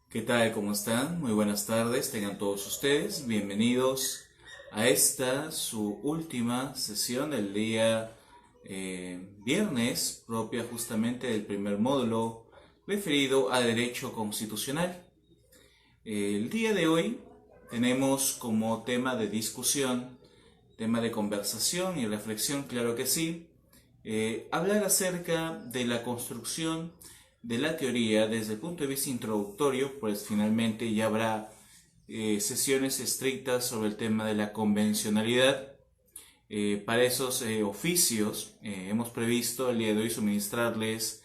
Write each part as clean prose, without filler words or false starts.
¿Qué tal? ¿Cómo están? Muy buenas tardes, tengan todos ustedes. Bienvenidos a esta, su última sesión del día viernes, propia justamente del primer módulo referido a Derecho Constitucional. El día de hoy tenemos como tema de discusión, tema de conversación y reflexión, claro que sí, hablar acerca de la construcción de la teoría desde el punto de vista introductorio, pues finalmente ya habrá sesiones estrictas sobre el tema de la convencionalidad. Para esos oficios hemos previsto el día de hoy suministrarles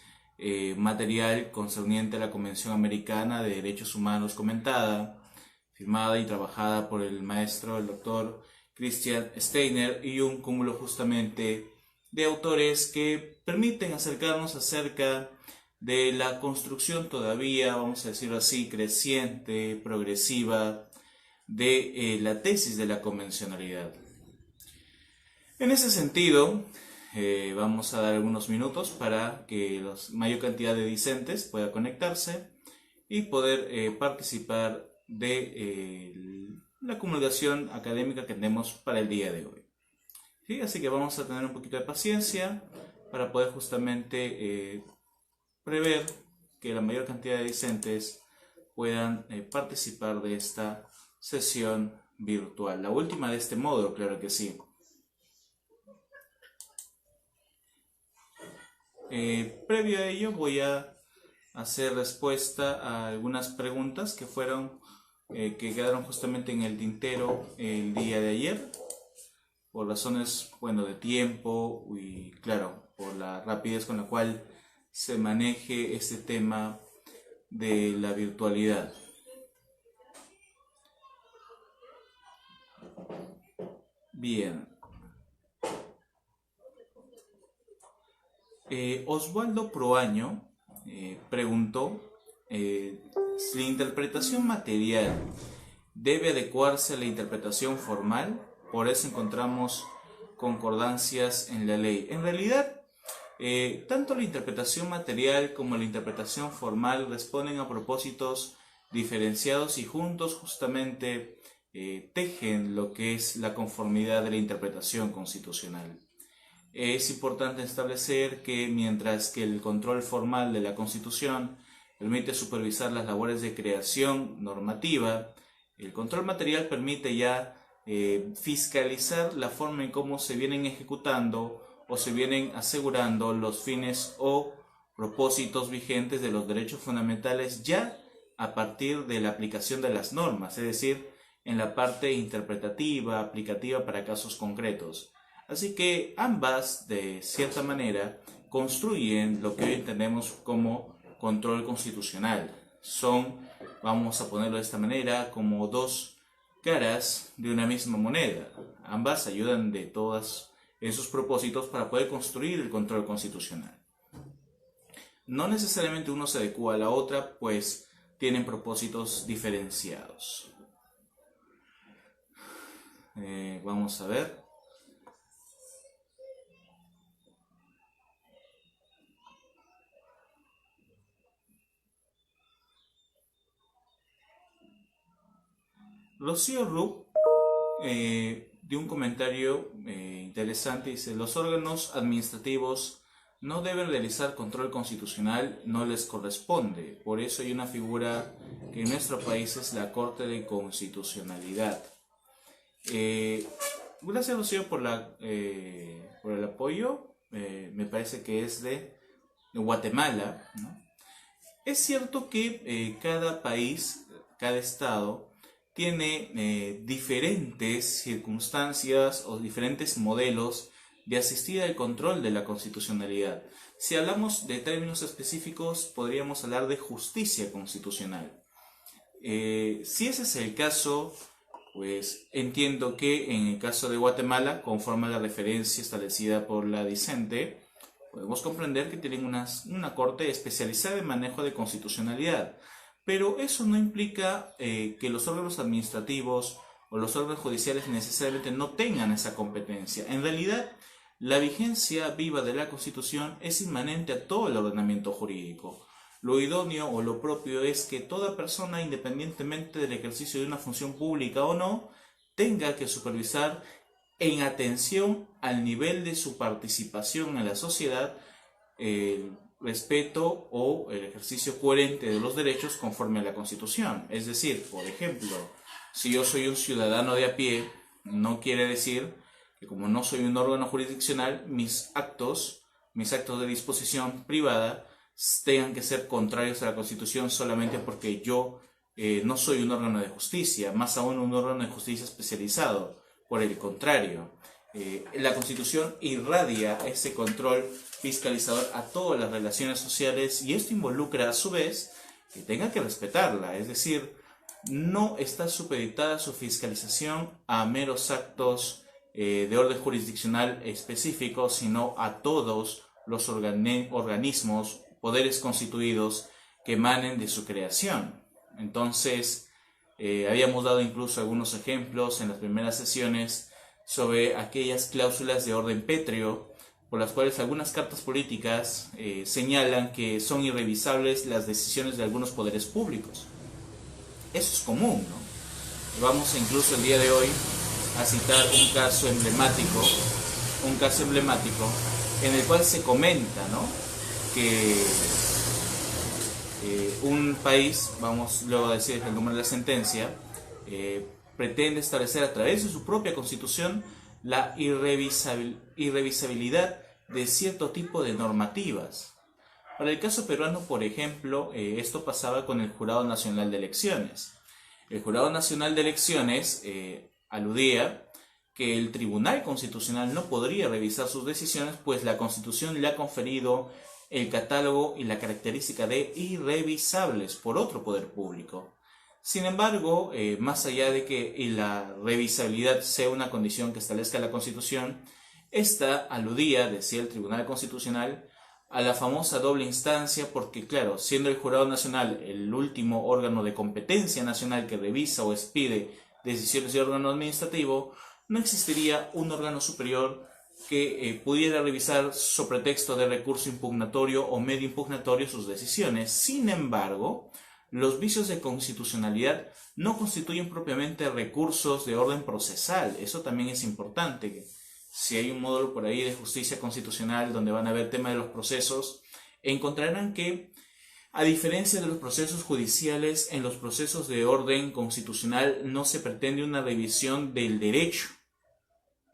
material concerniente a la Convención Americana de Derechos Humanos comentada, firmada y trabajada por el maestro, el doctor Christian Steiner, y un cúmulo justamente de autores que permiten acercarnos acerca de la construcción todavía, vamos a decirlo así, creciente, progresiva, de la tesis de la convencionalidad. En ese sentido, vamos a dar algunos minutos para que la mayor cantidad de discentes pueda conectarse y poder participar de la comunicación académica que tenemos para el día de hoy. ¿Sí? Así que vamos a tener un poquito de paciencia para poder justamente prever que la mayor cantidad de discentes puedan participar de esta sesión virtual. La última de este módulo, claro que sí. Previo a ello voy a hacer respuesta a algunas preguntas que quedaron justamente en el tintero el día de ayer, por razones, bueno, de tiempo y claro, por la rapidez con la cual se maneje este tema de la virtualidad. Bien. Osvaldo Proaño preguntó si la interpretación material debe adecuarse a la interpretación formal, por eso encontramos concordancias en la ley. En realidad, tanto la interpretación material como la interpretación formal responden a propósitos diferenciados y juntos justamente tejen lo que es la conformidad de la interpretación constitucional. Es importante establecer que mientras que el control formal de la Constitución permite supervisar las labores de creación normativa, el control material permite ya fiscalizar la forma en cómo se vienen ejecutando o se vienen asegurando los fines o propósitos vigentes de los derechos fundamentales ya a partir de la aplicación de las normas, es decir, en la parte interpretativa, aplicativa para casos concretos. Así que ambas, de cierta manera, construyen lo que hoy entendemos como control constitucional. Son, vamos a ponerlo de esta manera, como dos caras de una misma moneda. Ambas ayudan de todos esos propósitos para poder construir el control constitucional. No necesariamente uno se adecua a la otra, pues tienen propósitos diferenciados. Vamos a ver. Rocío Rupp dio un comentario interesante, dice: los órganos administrativos no deben realizar control constitucional, no les corresponde, por eso hay una figura que en nuestro país es la Corte de Constitucionalidad. Gracias, Rocío, por el apoyo. Me parece que es de Guatemala, ¿no? Es cierto que cada país, cada estado, tiene diferentes circunstancias o diferentes modelos de asistir al control de la constitucionalidad. Si hablamos de términos específicos, podríamos hablar de justicia constitucional. Si ese es el caso, pues entiendo que en el caso de Guatemala, conforme a la referencia establecida por la discente, podemos comprender que tienen una corte especializada en manejo de constitucionalidad. Pero eso no implica que los órganos administrativos o los órganos judiciales necesariamente no tengan esa competencia. En realidad, la vigencia viva de la Constitución es inmanente a todo el ordenamiento jurídico. lo idóneo o lo propio es que toda persona, independientemente del ejercicio de una función pública o no, tenga que supervisar en atención al nivel de su participación en la sociedad, el respeto o el ejercicio coherente de los derechos conforme a la Constitución. Es decir, por ejemplo, si yo soy un ciudadano de a pie, no quiere decir que como no soy un órgano jurisdiccional, mis actos de disposición privada tengan que ser contrarios a la Constitución solamente porque yo no soy un órgano de justicia, más aún un órgano de justicia especializado. Por el contrario, la Constitución irradia ese control fiscalizador a todas las relaciones sociales y esto involucra a su vez que tenga que respetarla, es decir, no está supeditada su fiscalización a meros actos de orden jurisdiccional específico, sino a todos los organismos, poderes constituidos que emanen de su creación. Entonces, habíamos dado incluso algunos ejemplos en las primeras sesiones sobre aquellas cláusulas de orden pétreo por las cuales algunas cartas políticas señalan que son irrevisables las decisiones de algunos poderes públicos. Eso es común, ¿no? Vamos incluso el día de hoy a citar un caso emblemático en el cual se comenta, ¿no?, que un país, vamos luego a decir el número de la sentencia, pretende establecer a través de su propia constitución la irrevisabilidad de cierto tipo de normativas. Para el caso peruano, por ejemplo, esto pasaba con el Jurado Nacional de Elecciones. El Jurado Nacional de Elecciones aludía que el Tribunal Constitucional no podría revisar sus decisiones, pues la Constitución le ha conferido el catálogo y la característica de irrevisables por otro poder público. Sin embargo, más allá de que la revisabilidad sea una condición que establezca la Constitución, esta aludía, decía el Tribunal Constitucional, a la famosa doble instancia porque, claro, siendo el Jurado Nacional el último órgano de competencia nacional que revisa o expide decisiones de órgano administrativo, no existiría un órgano superior que pudiera revisar sobre pretexto de recurso impugnatorio o medio impugnatorio sus decisiones. Sin embargo, los vicios de constitucionalidad no constituyen propiamente recursos de orden procesal. Eso también es importante. Si hay un módulo por ahí de justicia constitucional donde van a ver tema de los procesos, encontrarán que, a diferencia de los procesos judiciales, en los procesos de orden constitucional no se pretende una revisión del derecho.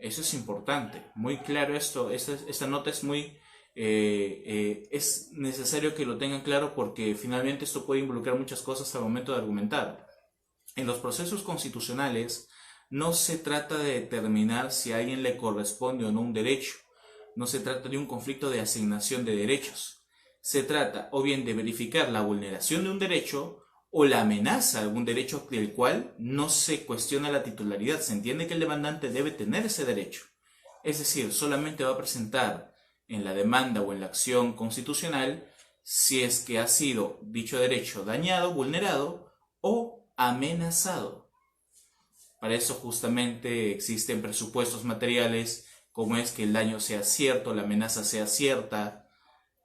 Eso es importante, muy claro esto. Esta nota es muy... es necesario que lo tengan claro porque finalmente esto puede involucrar muchas cosas al momento de argumentar. En los procesos constitucionales no se trata de determinar si a alguien le corresponde o no un derecho. No se trata de un conflicto de asignación de derechos. Se trata o bien de verificar la vulneración de un derecho o la amenaza a algún derecho del cual no se cuestiona la titularidad. Se entiende que el demandante debe tener ese derecho. Es decir, solamente va a presentar en la demanda o en la acción constitucional si es que ha sido dicho derecho dañado, vulnerado o amenazado. Para eso justamente existen presupuestos materiales, como es que el daño sea cierto, la amenaza sea cierta,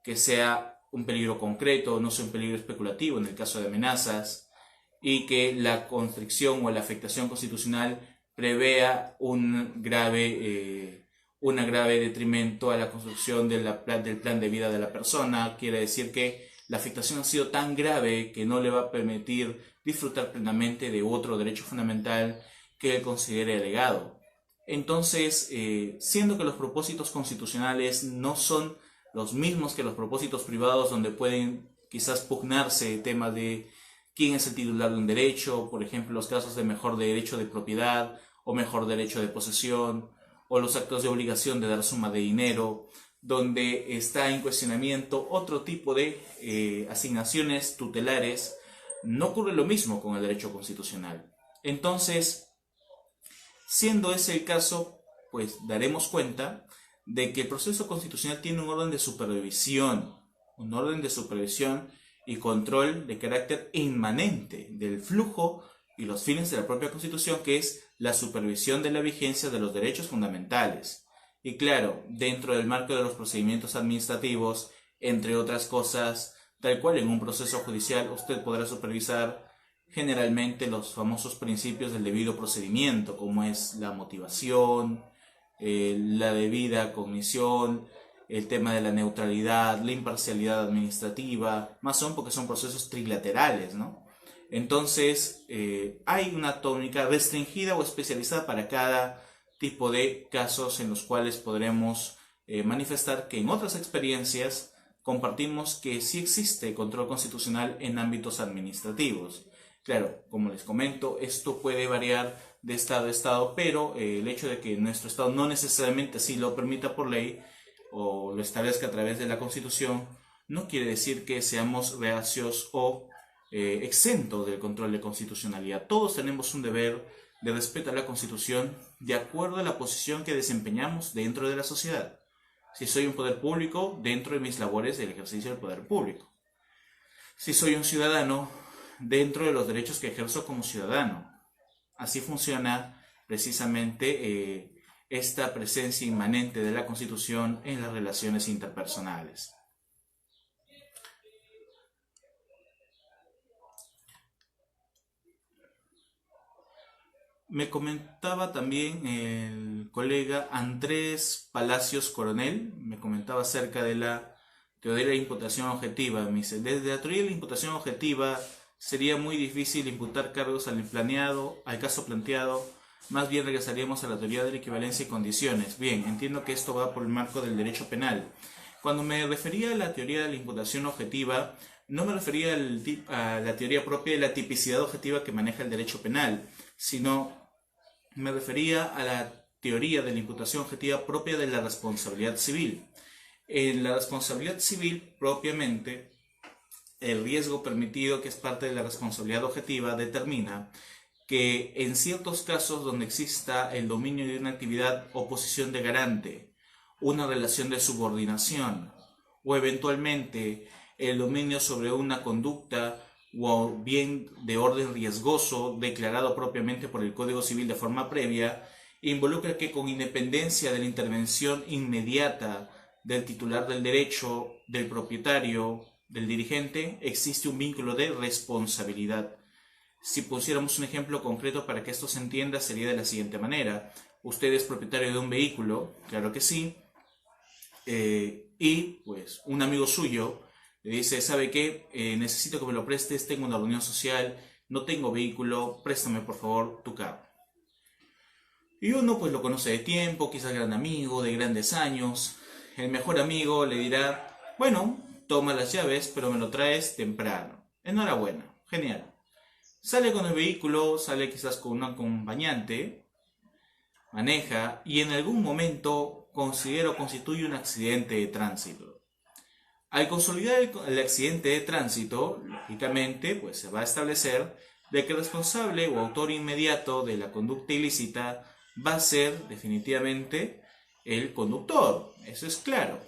que sea un peligro concreto, no sea un peligro especulativo en el caso de amenazas, y que la constricción o la afectación constitucional prevea un grave detrimento a la construcción del plan de vida de la persona. Quiere decir que la afectación ha sido tan grave que no le va a permitir disfrutar plenamente de otro derecho fundamental que él considere alegado. Entonces, siendo que los propósitos constitucionales no son los mismos que los propósitos privados, donde pueden quizás pugnarse temas de quién es el titular de un derecho, por ejemplo, los casos de mejor derecho de propiedad o mejor derecho de posesión, o los actos de obligación de dar suma de dinero, donde está en cuestionamiento otro tipo de asignaciones tutelares, no ocurre lo mismo con el derecho constitucional. Entonces, siendo ese el caso, pues daremos cuenta de que el proceso constitucional tiene un orden de supervisión y control de carácter inmanente del flujo y los fines de la propia Constitución, que es la supervisión de la vigencia de los derechos fundamentales. Y claro, dentro del marco de los procedimientos administrativos, entre otras cosas, Tal cual en un proceso judicial usted podrá supervisar generalmente los famosos principios del debido procedimiento, como es la motivación, la debida cognición, el tema de la neutralidad, la imparcialidad administrativa, más son porque son procesos trilaterales, ¿no? Entonces, hay una tónica restringida o especializada para cada tipo de casos en los cuales podremos manifestar que en otras experiencias compartimos que sí existe control constitucional en ámbitos administrativos. Claro, como les comento, esto puede variar de estado a estado, pero el hecho de que nuestro estado no necesariamente así lo permita por ley o lo establezca a través de la Constitución, no quiere decir que seamos reacios o exentos del control de constitucionalidad. Todos tenemos un deber de respeto a la Constitución de acuerdo a la posición que desempeñamos dentro de la sociedad. Si soy un poder público, dentro de mis labores del ejercicio del poder público. Si soy un ciudadano, dentro de los derechos que ejerzo como ciudadano. Así funciona precisamente esta presencia inmanente de la Constitución en las relaciones interpersonales. Me comentaba también el colega Andrés Palacios Coronel, me comentaba acerca de la teoría de la imputación objetiva. Me dice, desde la teoría de la imputación objetiva sería muy difícil imputar cargos al caso planteado, más bien regresaríamos a la teoría de la equivalencia y condiciones. Bien, entiendo que esto va por el marco del derecho penal. Cuando me refería a la teoría de la imputación objetiva, no me refería a la teoría propia de la tipicidad objetiva que maneja el derecho penal, sino me refería a la teoría de la imputación objetiva propia de la responsabilidad civil. En la responsabilidad civil, propiamente, el riesgo permitido, que es parte de la responsabilidad objetiva, determina que en ciertos casos donde exista el dominio de una actividad o posición de garante, una relación de subordinación o eventualmente el dominio sobre una conducta o bien de orden riesgoso declarado propiamente por el Código Civil de forma previa, involucra que con independencia de la intervención inmediata del titular del derecho, del propietario, del dirigente, existe un vínculo de responsabilidad. Si pusiéramos un ejemplo concreto para que esto se entienda, sería de la siguiente manera. Usted es propietario de un vehículo, claro que sí, y pues un amigo suyo le dice, ¿sabe qué? Necesito que me lo prestes, tengo una reunión social, no tengo vehículo, préstame por favor tu carro. Y uno pues lo conoce de tiempo, quizás gran amigo, de grandes años. El mejor amigo le dirá, bueno, toma las llaves, pero me lo traes temprano. Enhorabuena, genial. Sale con el vehículo, sale quizás con un acompañante, maneja y en algún momento considera o constituye un accidente de tránsito. Al consolidar el accidente de tránsito, lógicamente, pues se va a establecer de que el responsable o autor inmediato de la conducta ilícita va a ser definitivamente el conductor. Eso es claro.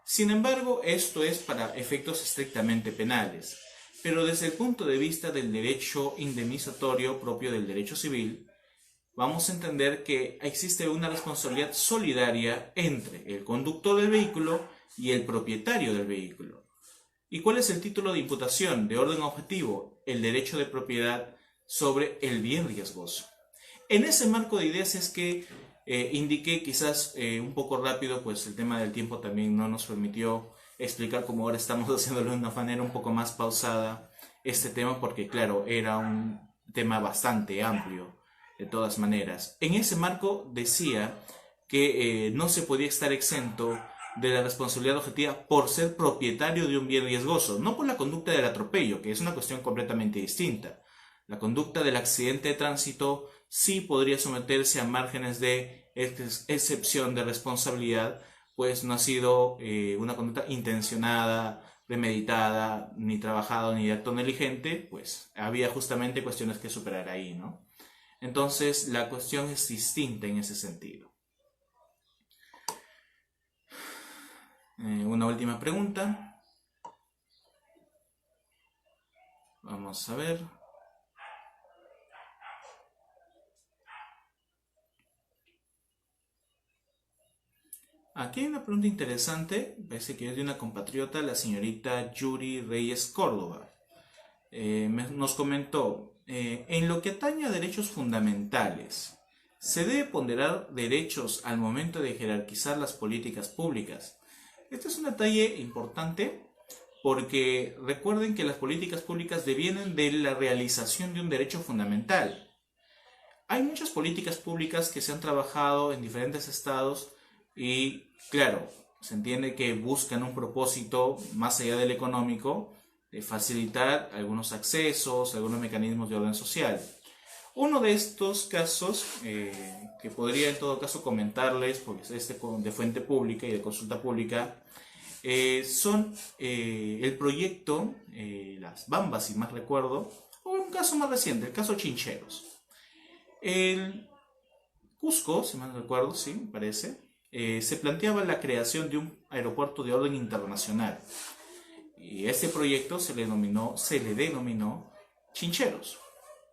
Sin embargo, esto es para efectos estrictamente penales. Pero desde el punto de vista del derecho indemnizatorio propio del derecho civil, vamos a entender que existe una responsabilidad solidaria entre el conductor del vehículo y el propietario del vehículo. ¿Y cuál es el título de imputación de orden objetivo? El derecho de propiedad sobre el bien riesgoso. En ese marco de ideas es que indiqué quizás un poco rápido, pues el tema del tiempo también no nos permitió explicar como ahora estamos haciéndolo de una manera un poco más pausada este tema, porque claro, era un tema bastante amplio de todas maneras. En ese marco decía que no se podía estar exento de la responsabilidad objetiva por ser propietario de un bien riesgoso, no por la conducta del atropello, que es una cuestión completamente distinta. La conducta del accidente de tránsito sí podría someterse a márgenes de excepción de responsabilidad, pues no ha sido una conducta intencionada, premeditada, ni trabajada, ni de acto negligente, pues había justamente cuestiones que superar ahí, ¿no? Entonces la cuestión es distinta en ese sentido. Una última pregunta. Vamos a ver. Aquí hay una pregunta interesante, parece que es de una compatriota, la señorita Yuri Reyes Córdoba. Nos comentó, en lo que atañe a derechos fundamentales, ¿se debe ponderar derechos al momento de jerarquizar las políticas públicas? Este es un detalle importante porque recuerden que las políticas públicas devienen de la realización de un derecho fundamental. Hay muchas políticas públicas que se han trabajado en diferentes estados y, claro, se entiende que buscan un propósito más allá del económico, de facilitar algunos accesos, algunos mecanismos de orden social. Uno de estos casos, que podría en todo caso comentarles, porque es de fuente pública y de consulta pública, son el proyecto Las Bambas, si más recuerdo, o un caso más reciente, el caso Chincheros. El Cusco, si mal no recuerdo, sí, me parece, se planteaba la creación de un aeropuerto de orden internacional. Y este proyecto se le denominó Chincheros.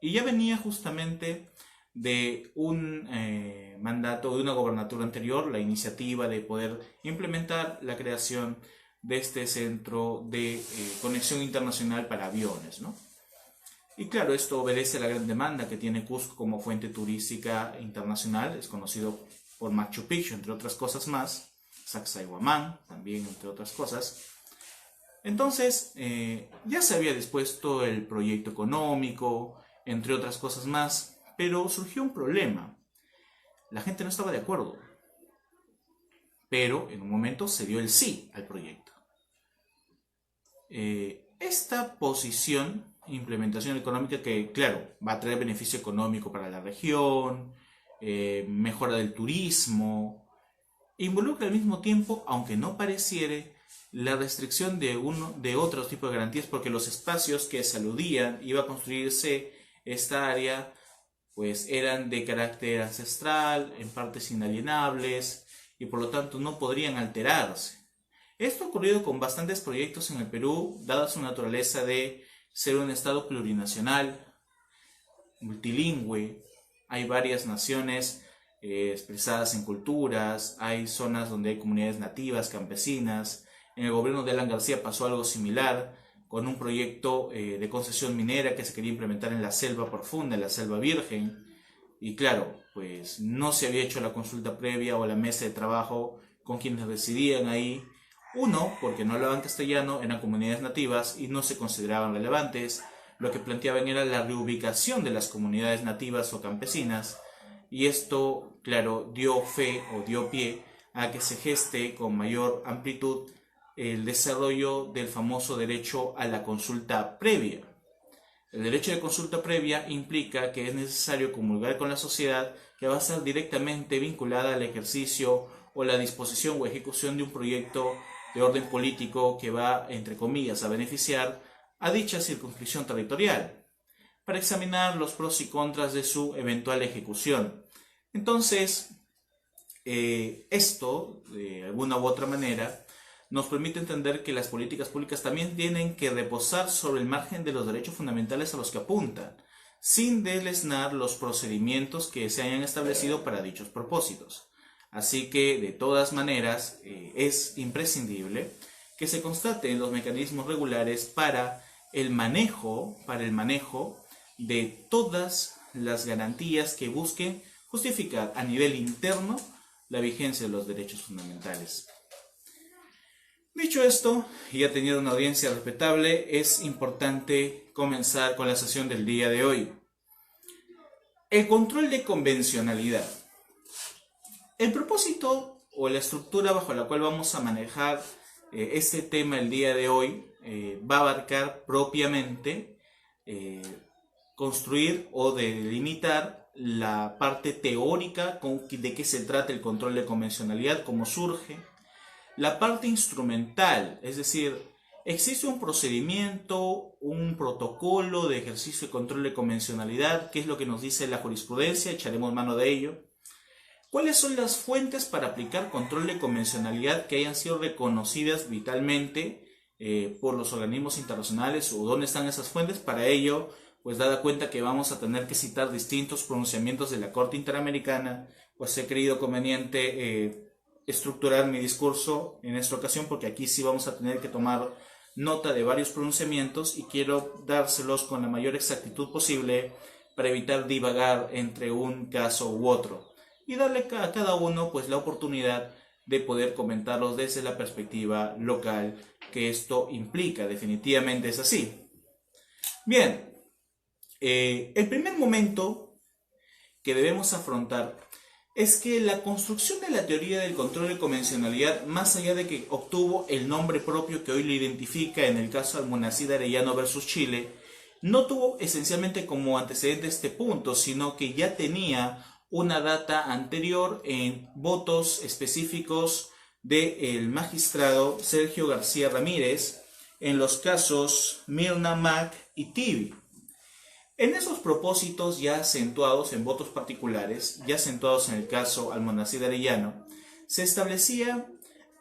Y ya venía justamente de un mandato de una gobernatura anterior, la iniciativa de poder implementar la creación de este centro de conexión internacional para aviones, ¿no? Y claro, esto obedece a la gran demanda que tiene Cusco como fuente turística internacional, es conocido por Machu Picchu, entre otras cosas más, Sacsayhuamán, también, entre otras cosas. Entonces, ya se había dispuesto el proyecto económico, entre otras cosas más, pero surgió un problema. La gente no estaba de acuerdo, pero en un momento se dio el sí al proyecto. Esta posición, implementación económica que, claro, va a traer beneficio económico para la región, mejora del turismo, involucra al mismo tiempo, aunque no pareciere, la restricción de otros tipos de garantías, porque los espacios que se aludían, iba a construirse esta área, pues eran de carácter ancestral, en partes inalienables, y por lo tanto no podrían alterarse. Esto ha ocurrido con bastantes proyectos en el Perú, dada su naturaleza de ser un estado plurinacional, multilingüe. Hay varias naciones expresadas en culturas, hay zonas donde hay comunidades nativas, campesinas. En el gobierno de Alan García pasó algo similar, con un proyecto de concesión minera que se quería implementar en la selva profunda, en la selva virgen. Y claro, pues no se había hecho la consulta previa o la mesa de trabajo con quienes residían ahí. Uno, porque no hablaban castellano, eran comunidades nativas y no se consideraban relevantes. Lo que planteaban era la reubicación de las comunidades nativas o campesinas. Y esto, claro, dio fe o dio pie a que se geste con mayor amplitud el desarrollo del famoso derecho a la consulta previa. El derecho de consulta previa implica que es necesario comulgar con la sociedad, que va a ser directamente vinculada al ejercicio o la disposición o ejecución de un proyecto de orden político que va, entre comillas, a beneficiar a dicha circunscripción territorial, para examinar los pros y contras de su eventual ejecución. Entonces, esto, de alguna u otra manera, nos permite entender que las políticas públicas también tienen que reposar sobre el margen de los derechos fundamentales a los que apuntan, sin deleznar los procedimientos que se hayan establecido para dichos propósitos. Así que, de todas maneras, es imprescindible que se constaten los mecanismos regulares para el manejo de todas las garantías que busquen justificar a nivel interno la vigencia de los derechos fundamentales. Dicho esto, y ya teniendo una audiencia respetable, es importante comenzar con la sesión del día de hoy. El control de convencionalidad. El propósito o la estructura bajo la cual vamos a manejar este tema el día de hoy va a abarcar propiamente construir o delimitar la parte teórica de qué se trata el control de convencionalidad, cómo surge, la parte instrumental, es decir, existe un procedimiento, un protocolo de ejercicio de control de convencionalidad, qué es lo que nos dice la jurisprudencia, echaremos mano de ello. ¿Cuáles son las fuentes para aplicar control de convencionalidad que hayan sido reconocidas vitalmente por los organismos internacionales, o dónde están esas fuentes? Para ello, pues dada cuenta que vamos a tener que citar distintos pronunciamientos de la Corte Interamericana, pues he creído conveniente estructurar mi discurso en esta ocasión, porque aquí sí vamos a tener que tomar nota de varios pronunciamientos y quiero dárselos con la mayor exactitud posible para evitar divagar entre un caso u otro y darle a cada uno pues la oportunidad de poder comentarlos desde la perspectiva local que esto implica. Definitivamente es así. Bien, el primer momento que debemos afrontar es que la construcción de la teoría del control de convencionalidad, más allá de que obtuvo el nombre propio que hoy le identifica en el caso Almonacid Arellano versus Chile, no tuvo esencialmente como antecedente este punto, sino que ya tenía una data anterior en votos específicos del magistrado Sergio García Ramírez en los casos Mirna Mac y Tibi. En esos propósitos ya acentuados en votos particulares, ya acentuados en el caso Almonacid Arellano, se establecía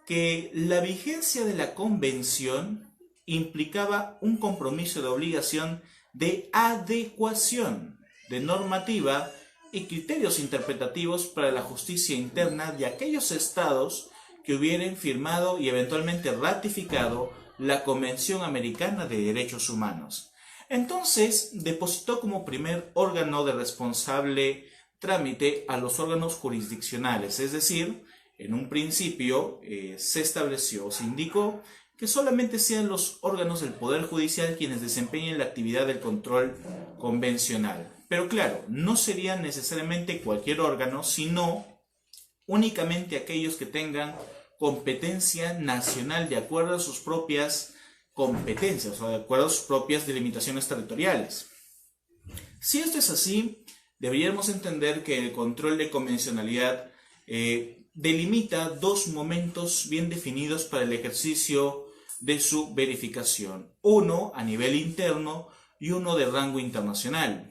que la vigencia de la convención implicaba un compromiso de obligación de adecuación de normativa y criterios interpretativos para la justicia interna de aquellos estados que hubieran firmado y eventualmente ratificado la Convención Americana de Derechos Humanos. Entonces, depositó como primer órgano de responsable trámite a los órganos jurisdiccionales, es decir, en un principio se estableció, se indicó que solamente sean los órganos del Poder Judicial quienes desempeñen la actividad del control convencional. Pero claro, no serían necesariamente cualquier órgano, sino únicamente aquellos que tengan competencia nacional de acuerdo a sus propias competencias o de acuerdo a sus propias delimitaciones territoriales. Si esto es así, deberíamos entender que el control de convencionalidad delimita dos momentos bien definidos para el ejercicio de su verificación, uno a nivel interno y uno de rango internacional.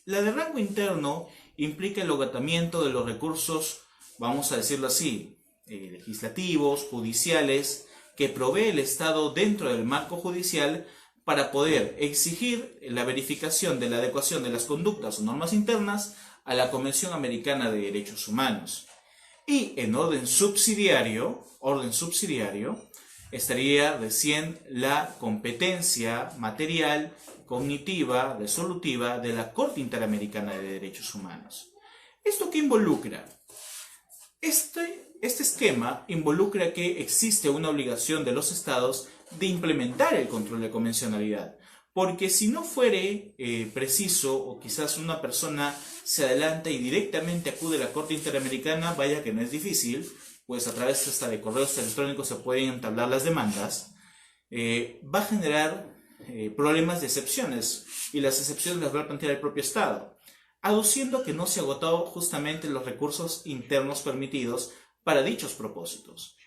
La de rango interno implica el agotamiento de los recursos, vamos a decirlo así, legislativos, judiciales, que provee el Estado dentro del marco judicial para poder exigir la verificación de la adecuación de las conductas o normas internas a la Convención Americana de Derechos Humanos. Y en orden subsidiario, estaría recién la competencia material, cognitiva, resolutiva de la Corte Interamericana de Derechos Humanos. ¿Esto qué involucra? Este esquema involucra que existe una obligación de los estados de implementar el control de convencionalidad, porque si no fuere preciso o quizás una persona se adelanta y directamente acude a la Corte Interamericana, vaya que no es difícil, pues a través hasta de correos electrónicos se pueden entablar las demandas, va a generar problemas de excepciones y las excepciones las va a plantear el propio Estado, aduciendo que no se han agotado justamente los recursos internos permitidos para dichos propósitos.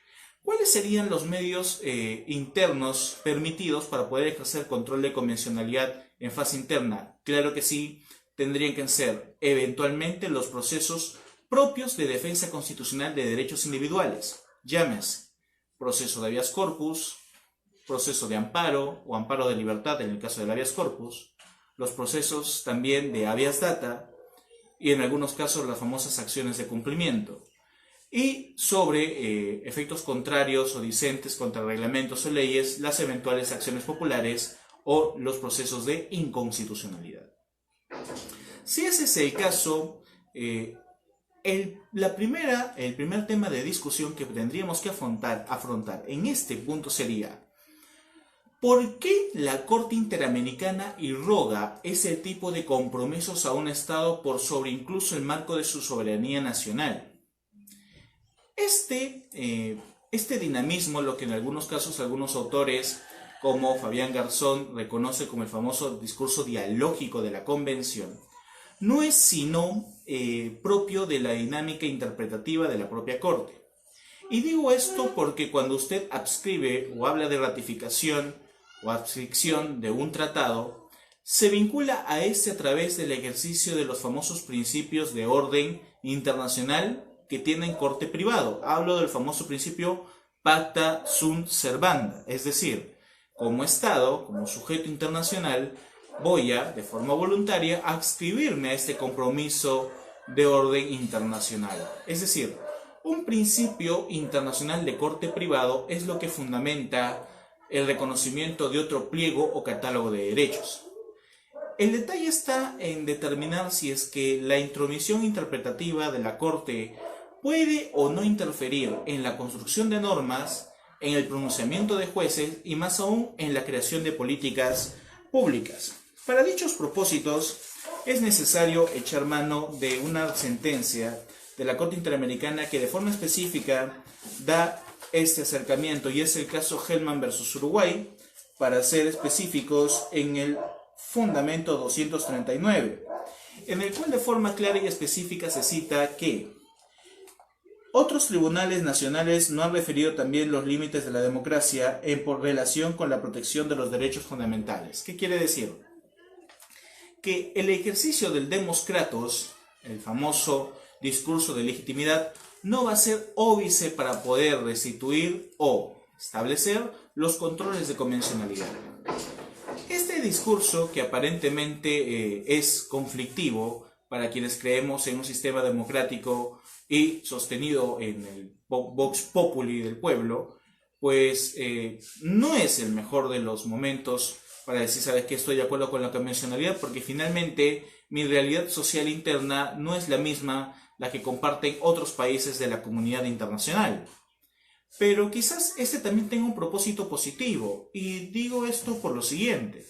¿Cuáles serían los medios internos permitidos para poder ejercer control de convencionalidad en fase interna? Claro que sí, tendrían que ser eventualmente los procesos propios de defensa constitucional de derechos individuales, llámese proceso de habeas corpus, proceso de amparo o amparo de libertad en el caso del habeas corpus, los procesos también de habeas data y en algunos casos las famosas acciones de cumplimiento. Y sobre efectos contrarios o disentes contra reglamentos o leyes, las eventuales acciones populares o los procesos de inconstitucionalidad. Si ese es el caso, el primer tema de discusión que tendríamos que afrontar en este punto sería: ¿por qué la Corte Interamericana irroga ese tipo de compromisos a un Estado por sobre incluso el marco de su soberanía nacional? Este dinamismo, lo que en algunos casos algunos autores como Fabián Garzón reconoce como el famoso discurso dialógico de la Convención, no es sino propio de la dinámica interpretativa de la propia Corte. Y digo esto porque cuando usted adscribe o habla de ratificación o adscripción de un tratado, se vincula a este a través del ejercicio de los famosos principios de orden internacional que tienen corte privado. Hablo del famoso principio pacta sunt servanda, es decir, como Estado, como sujeto internacional, voy a, de forma voluntaria, adscribirme a este compromiso de orden internacional. Es decir, Un principio internacional de corte privado es lo que fundamenta el reconocimiento de otro pliego o catálogo de derechos. El detalle está en determinar si es que la intromisión interpretativa de la Corte puede o no interferir en la construcción de normas, en el pronunciamiento de jueces y más aún en la creación de políticas públicas. Para dichos propósitos es necesario echar mano de una sentencia de la Corte Interamericana que de forma específica da este acercamiento, y es el caso Hellman versus Uruguay, para ser específicos, en el fundamento 239, en el cual de forma clara y específica se cita que otros tribunales nacionales no han referido también los límites de la democracia en por relación con la protección de los derechos fundamentales. ¿Qué quiere decir? Que el ejercicio del Demos Kratos, el famoso discurso de legitimidad, no va a ser óbice para poder restituir o establecer los controles de convencionalidad. Este discurso, que aparentemente es conflictivo para quienes creemos en un sistema democrático y sostenido en el vox populi del pueblo, pues no es el mejor de los momentos para decir, ¿sabes qué? Estoy de acuerdo con la convencionalidad, porque finalmente mi realidad social interna no es la misma la que comparten otros países de la comunidad internacional. Pero quizás este también tenga un propósito positivo, y digo esto por lo siguiente.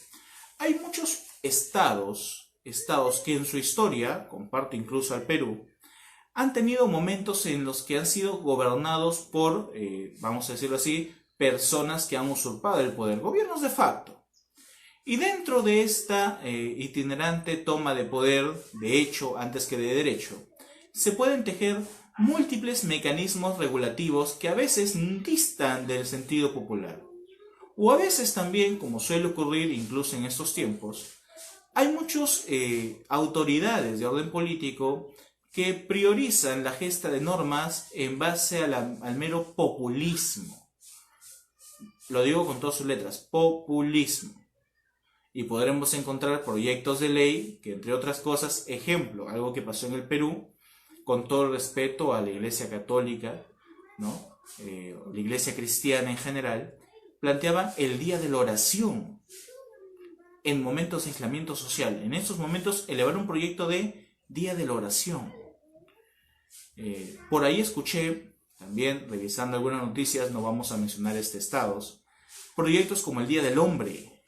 Hay muchos estados que en su historia, comparto incluso al Perú, han tenido momentos en los que han sido gobernados por, vamos a decirlo así, personas que han usurpado el poder, gobiernos de facto. Y dentro de esta itinerante toma de poder, de hecho antes que de derecho, se pueden tejer múltiples mecanismos regulativos que a veces distan del sentido popular. O a veces también, como suele ocurrir incluso en estos tiempos, hay muchas autoridades de orden político que priorizan la gesta de normas en base al mero populismo. Lo digo con todas sus letras, populismo. Y podremos encontrar proyectos de ley que, entre otras cosas, ejemplo, algo que pasó en el Perú, con todo el respeto a la Iglesia Católica, ¿no? La Iglesia Cristiana en general, planteaba el día de la oración en momentos de aislamiento social. En estos momentos elevar un proyecto de día de la oración. Por ahí escuché, también revisando algunas noticias, no vamos a mencionar estados, proyectos como el Día del Hombre,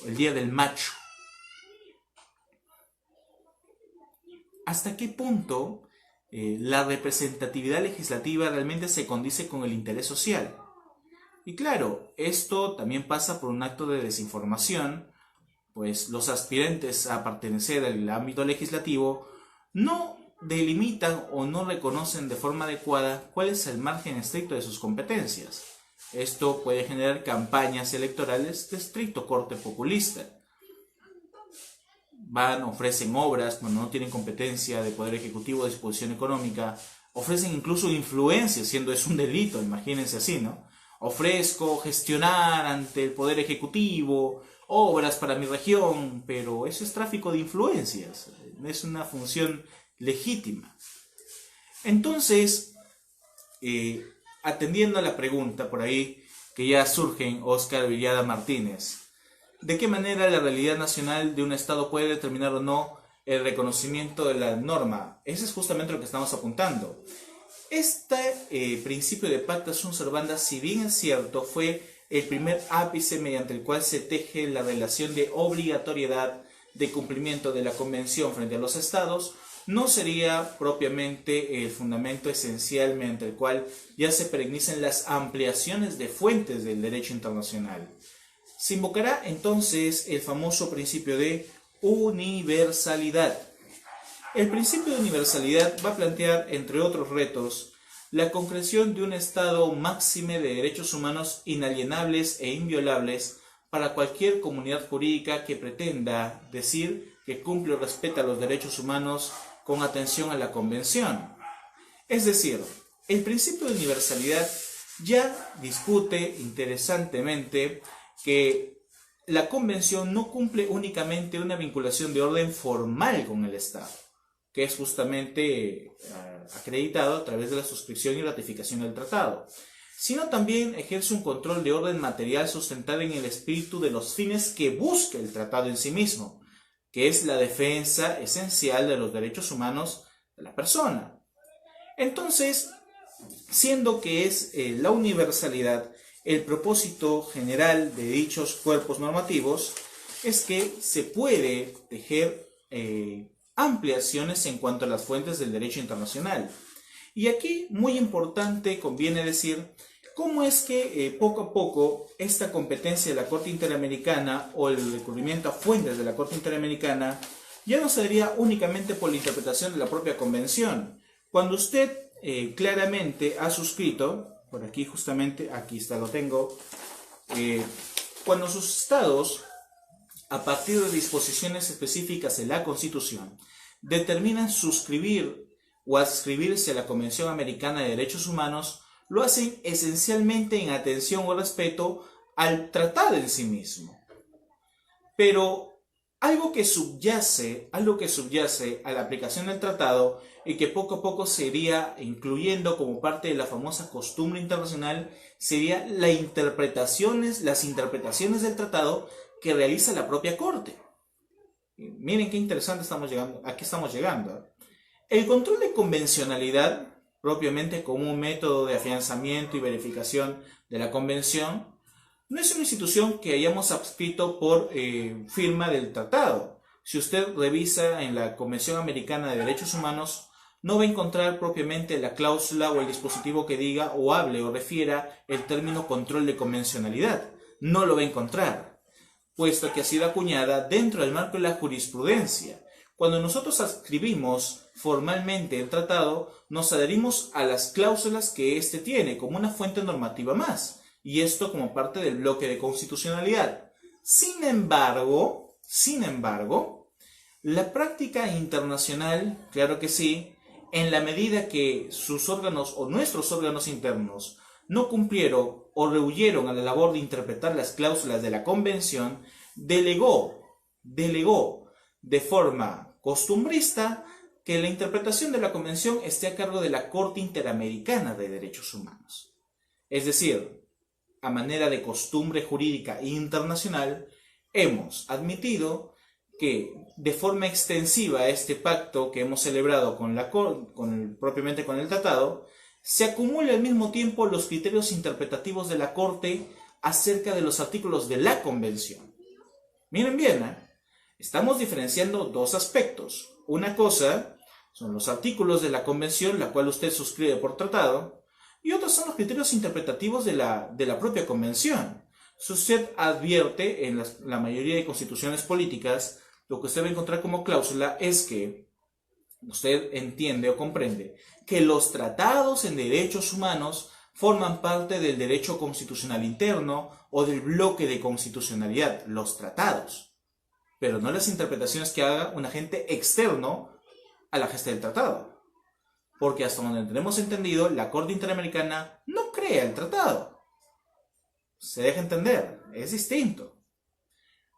el Día del Macho. ¿Hasta qué punto la representatividad legislativa realmente se condice con el interés social? Y claro, esto también pasa por un acto de desinformación, pues los aspirantes a pertenecer al ámbito legislativo no delimitan o no reconocen de forma adecuada cuál es el margen estricto de sus competencias. Esto puede generar campañas electorales de estricto corte populista. Ofrecen obras cuando no tienen competencia de poder ejecutivo o disposición económica, ofrecen incluso influencia, siendo eso un delito, imagínense así, ¿no? Ofrezco gestionar ante el poder ejecutivo obras para mi región, pero eso es tráfico de influencias, es una función legítima. Entonces, atendiendo a la pregunta por ahí que ya surge en Oscar Villada Martínez, ¿de qué manera la realidad nacional de un Estado puede determinar o no el reconocimiento de la norma? Ese es justamente lo que estamos apuntando. Este principio de pacta sunt servanda, si bien es cierto, fue el primer ápice mediante el cual se teje la relación de obligatoriedad de cumplimiento de la Convención frente a los Estados, no sería propiamente el fundamento esencial mediante el cual ya se perennicen las ampliaciones de fuentes del derecho internacional. Se invocará entonces el famoso principio de universalidad. El principio de universalidad va a plantear, entre otros retos, la concreción de un estado máxime de derechos humanos inalienables e inviolables para cualquier comunidad jurídica que pretenda decir que cumple o respeta los derechos humanos con atención a la Convención. Es decir, el principio de universalidad ya discute interesantemente que la Convención no cumple únicamente una vinculación de orden formal con el Estado, que es justamente acreditado a través de la suscripción y ratificación del tratado, sino también ejerce un control de orden material sustentado en el espíritu de los fines que busca el tratado en sí mismo, que es la defensa esencial de los derechos humanos de la persona. Entonces, siendo que es la universalidad el propósito general de dichos cuerpos normativos, es que se puede tejer ampliaciones en cuanto a las fuentes del derecho internacional. Y aquí, muy importante, conviene decir cómo es que poco a poco esta competencia de la Corte Interamericana o el recurrimiento a fuentes de la Corte Interamericana ya no se daría únicamente por la interpretación de la propia convención. Cuando usted claramente ha suscrito, por aquí justamente, aquí está, lo tengo, cuando sus estados, a partir de disposiciones específicas de la Constitución, determinan suscribir o adscribirse a la Convención Americana de Derechos Humanos, lo hacen esencialmente en atención o respeto al tratado en sí mismo. Pero algo que subyace a la aplicación del tratado y que poco a poco se iría incluyendo como parte de la famosa costumbre internacional sería las interpretaciones del tratado que realiza la propia Corte. Miren qué interesante aquí estamos llegando. El control de convencionalidad, propiamente como un método de afianzamiento y verificación de la convención, no es una institución que hayamos adscrito por firma del tratado. Si usted revisa en la Convención Americana de Derechos Humanos, no va a encontrar propiamente la cláusula o el dispositivo que diga o hable o refiera el término control de convencionalidad. No lo va a encontrar, puesto que ha sido acuñada dentro del marco de la jurisprudencia. Cuando nosotros adscribimos formalmente el tratado, nos adherimos a las cláusulas que éste tiene como una fuente normativa más, y esto como parte del bloque de constitucionalidad. Sin embargo, la práctica internacional, claro que sí, en la medida que sus órganos o nuestros órganos internos no cumplieron o rehuyeron a la labor de interpretar las cláusulas de la Convención, delegó de forma costumbrista que la interpretación de la Convención esté a cargo de la Corte Interamericana de Derechos Humanos. Es decir, a manera de costumbre jurídica internacional, hemos admitido que de forma extensiva este pacto que hemos celebrado propiamente con el tratado, se acumula al mismo tiempo los criterios interpretativos de la Corte acerca de los artículos de la Convención. Miren bien, estamos diferenciando dos aspectos. Una cosa son los artículos de la Convención, la cual usted suscribe por tratado, y otros son los criterios interpretativos de la propia Convención. Si usted advierte en la mayoría de constituciones políticas, lo que usted va a encontrar como cláusula es que usted entiende o comprende que los tratados en derechos humanos forman parte del derecho constitucional interno o del bloque de constitucionalidad, los tratados, pero no las interpretaciones que haga un agente externo a la gesta del tratado. Porque hasta donde tenemos entendido, la Corte Interamericana no crea el tratado. Se deja entender, es distinto.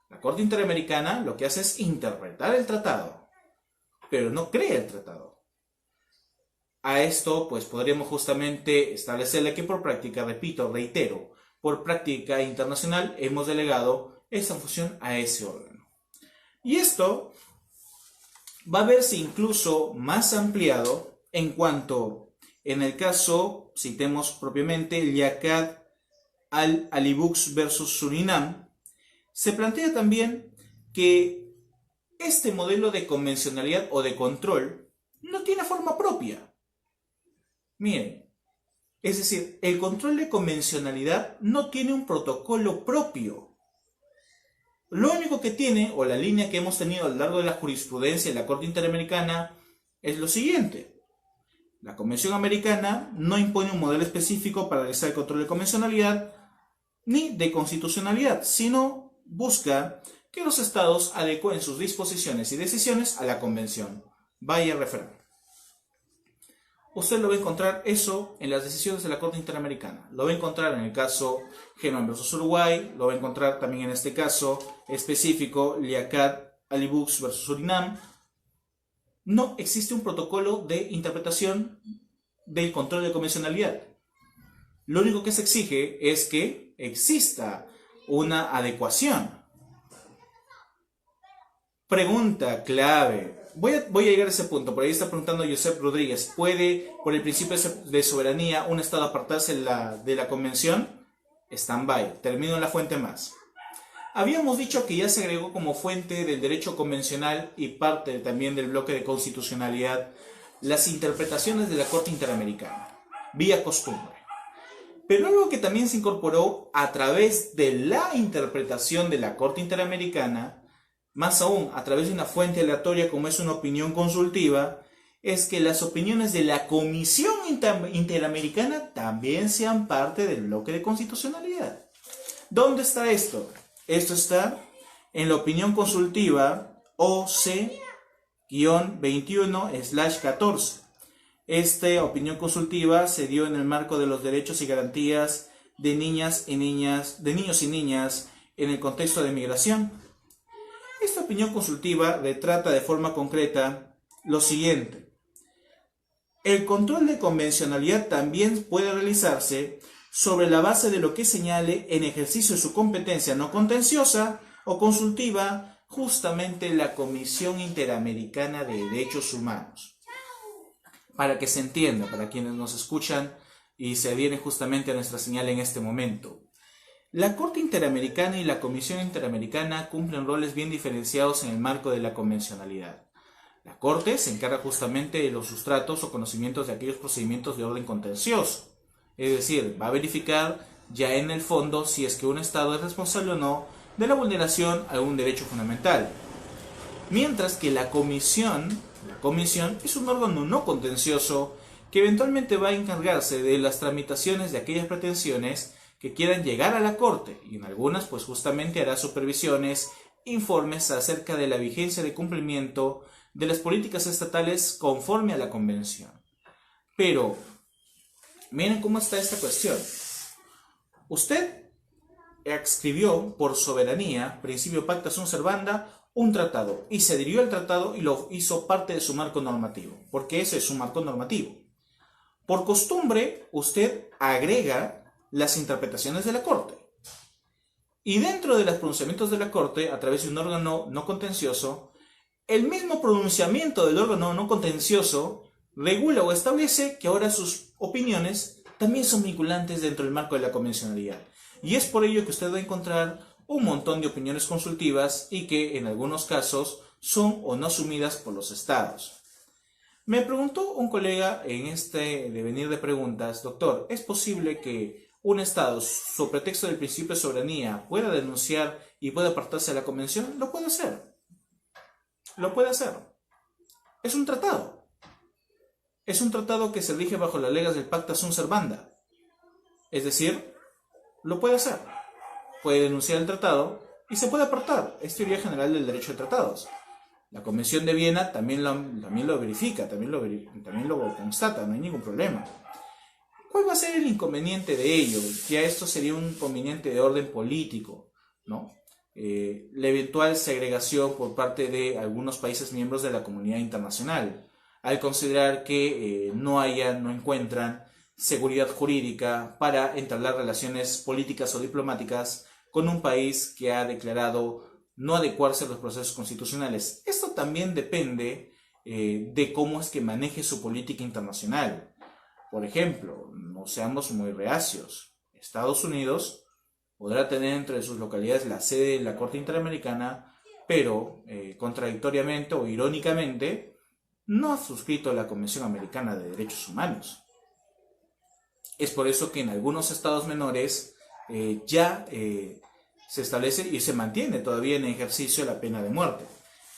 La Corte Interamericana lo que hace es interpretar el tratado, pero no crea el tratado. A esto, pues podríamos justamente establecerle que por práctica, repito, reitero, por práctica internacional hemos delegado esa función a ese órgano. Y esto va a verse incluso más ampliado en cuanto, en el caso, citemos propiamente, Liaquat al-Alibux versus Surinam, se plantea también que este modelo de convencionalidad o de control no tiene forma propia. Miren, es decir, el control de convencionalidad no tiene un protocolo propio. Lo único que tiene, o la línea que hemos tenido a lo largo de la jurisprudencia de la Corte Interamericana, es lo siguiente. La Convención Americana no impone un modelo específico para realizar el control de convencionalidad ni de constitucionalidad, sino busca que los estados adecúen sus disposiciones y decisiones a la Convención. Vaya refrán. Usted lo va a encontrar eso en las decisiones de la Corte Interamericana. Lo va a encontrar en el caso Germán versus Uruguay, lo va a encontrar también en este caso específico Liaquat Alibux versus Surinam. no existe un protocolo de interpretación del control de convencionalidad. Lo único que se exige es que exista una adecuación. Pregunta clave. Voy a llegar a ese punto. Por ahí está preguntando Josep Rodríguez. ¿Puede, por el principio de soberanía, un Estado apartarse de la convención? Stand-by. Termino en la fuente más. Habíamos dicho que ya se agregó como fuente del derecho convencional y parte también del bloque de constitucionalidad las interpretaciones de la Corte Interamericana, vía costumbre. Pero algo que también se incorporó a través de la interpretación de la Corte Interamericana, más aún a través de una fuente aleatoria como es una opinión consultiva, es que las opiniones de la Comisión Interamericana también sean parte del bloque de constitucionalidad. ¿Dónde está esto? Esto está en la opinión consultiva OC-21/14. Esta opinión consultiva se dio en el marco de los derechos y garantías de niños y niñas en el contexto de migración. Esta opinión consultiva retrata de forma concreta lo siguiente. El control de convencionalidad también puede realizarse sobre la base de lo que señale en ejercicio de su competencia no contenciosa o consultiva justamente la Comisión Interamericana de Derechos Humanos. Para que se entienda, para quienes nos escuchan y se adhieren justamente a nuestra señal en este momento. La Corte Interamericana y la Comisión Interamericana cumplen roles bien diferenciados en el marco de la convencionalidad. La Corte se encarga justamente de los sustratos o conocimientos de aquellos procedimientos de orden contencioso. Es decir, va a verificar ya en el fondo si es que un Estado es responsable o no de la vulneración a algún derecho fundamental. Mientras que la comisión es un órgano no contencioso que eventualmente va a encargarse de las tramitaciones de aquellas pretensiones que quieran llegar a la Corte y en algunas pues justamente hará supervisiones, informes acerca de la vigencia de cumplimiento de las políticas estatales conforme a la Convención. Pero miren cómo está esta cuestión. Usted escribió por soberanía, principio pacta sunt servanda, un tratado y se adhirió al tratado y lo hizo parte de su marco normativo, porque ese es su marco normativo. Por costumbre, usted agrega las interpretaciones de la Corte. Y dentro de los pronunciamientos de la Corte, a través de un órgano no contencioso, el mismo pronunciamiento del órgano no contencioso regula o establece que ahora sus opiniones también son vinculantes dentro del marco de la convencionalidad. Y es por ello que usted va a encontrar un montón de opiniones consultivas y que en algunos casos son o no asumidas por los estados. Me preguntó un colega en este devenir de preguntas, doctor, ¿es posible que un estado, sobre pretexto del principio de soberanía, pueda denunciar y pueda apartarse de la convención? Lo puede hacer. Lo puede hacer. Es un tratado. Es un tratado que se rige bajo las reglas del pacta sunt servanda. Es decir, lo puede hacer. Puede denunciar el tratado y se puede apartar. Es teoría general del derecho de tratados. La Convención de Viena también lo verifica, también lo constata, no hay ningún problema. ¿Cuál va a ser el inconveniente de ello? Ya esto sería un inconveniente de orden político, ¿no? La eventual segregación por parte de algunos países miembros de la comunidad internacional, al considerar que no encuentran seguridad jurídica para entablar relaciones políticas o diplomáticas con un país que ha declarado no adecuarse a los procesos constitucionales. Esto también depende de cómo es que maneje su política internacional. Por ejemplo, no seamos muy reacios. Estados Unidos podrá tener entre sus localidades la sede de la Corte Interamericana, pero contradictoriamente o irónicamente no ha suscrito la Convención Americana de Derechos Humanos. Es por eso que en algunos estados menores se establece y se mantiene todavía en ejercicio la pena de muerte.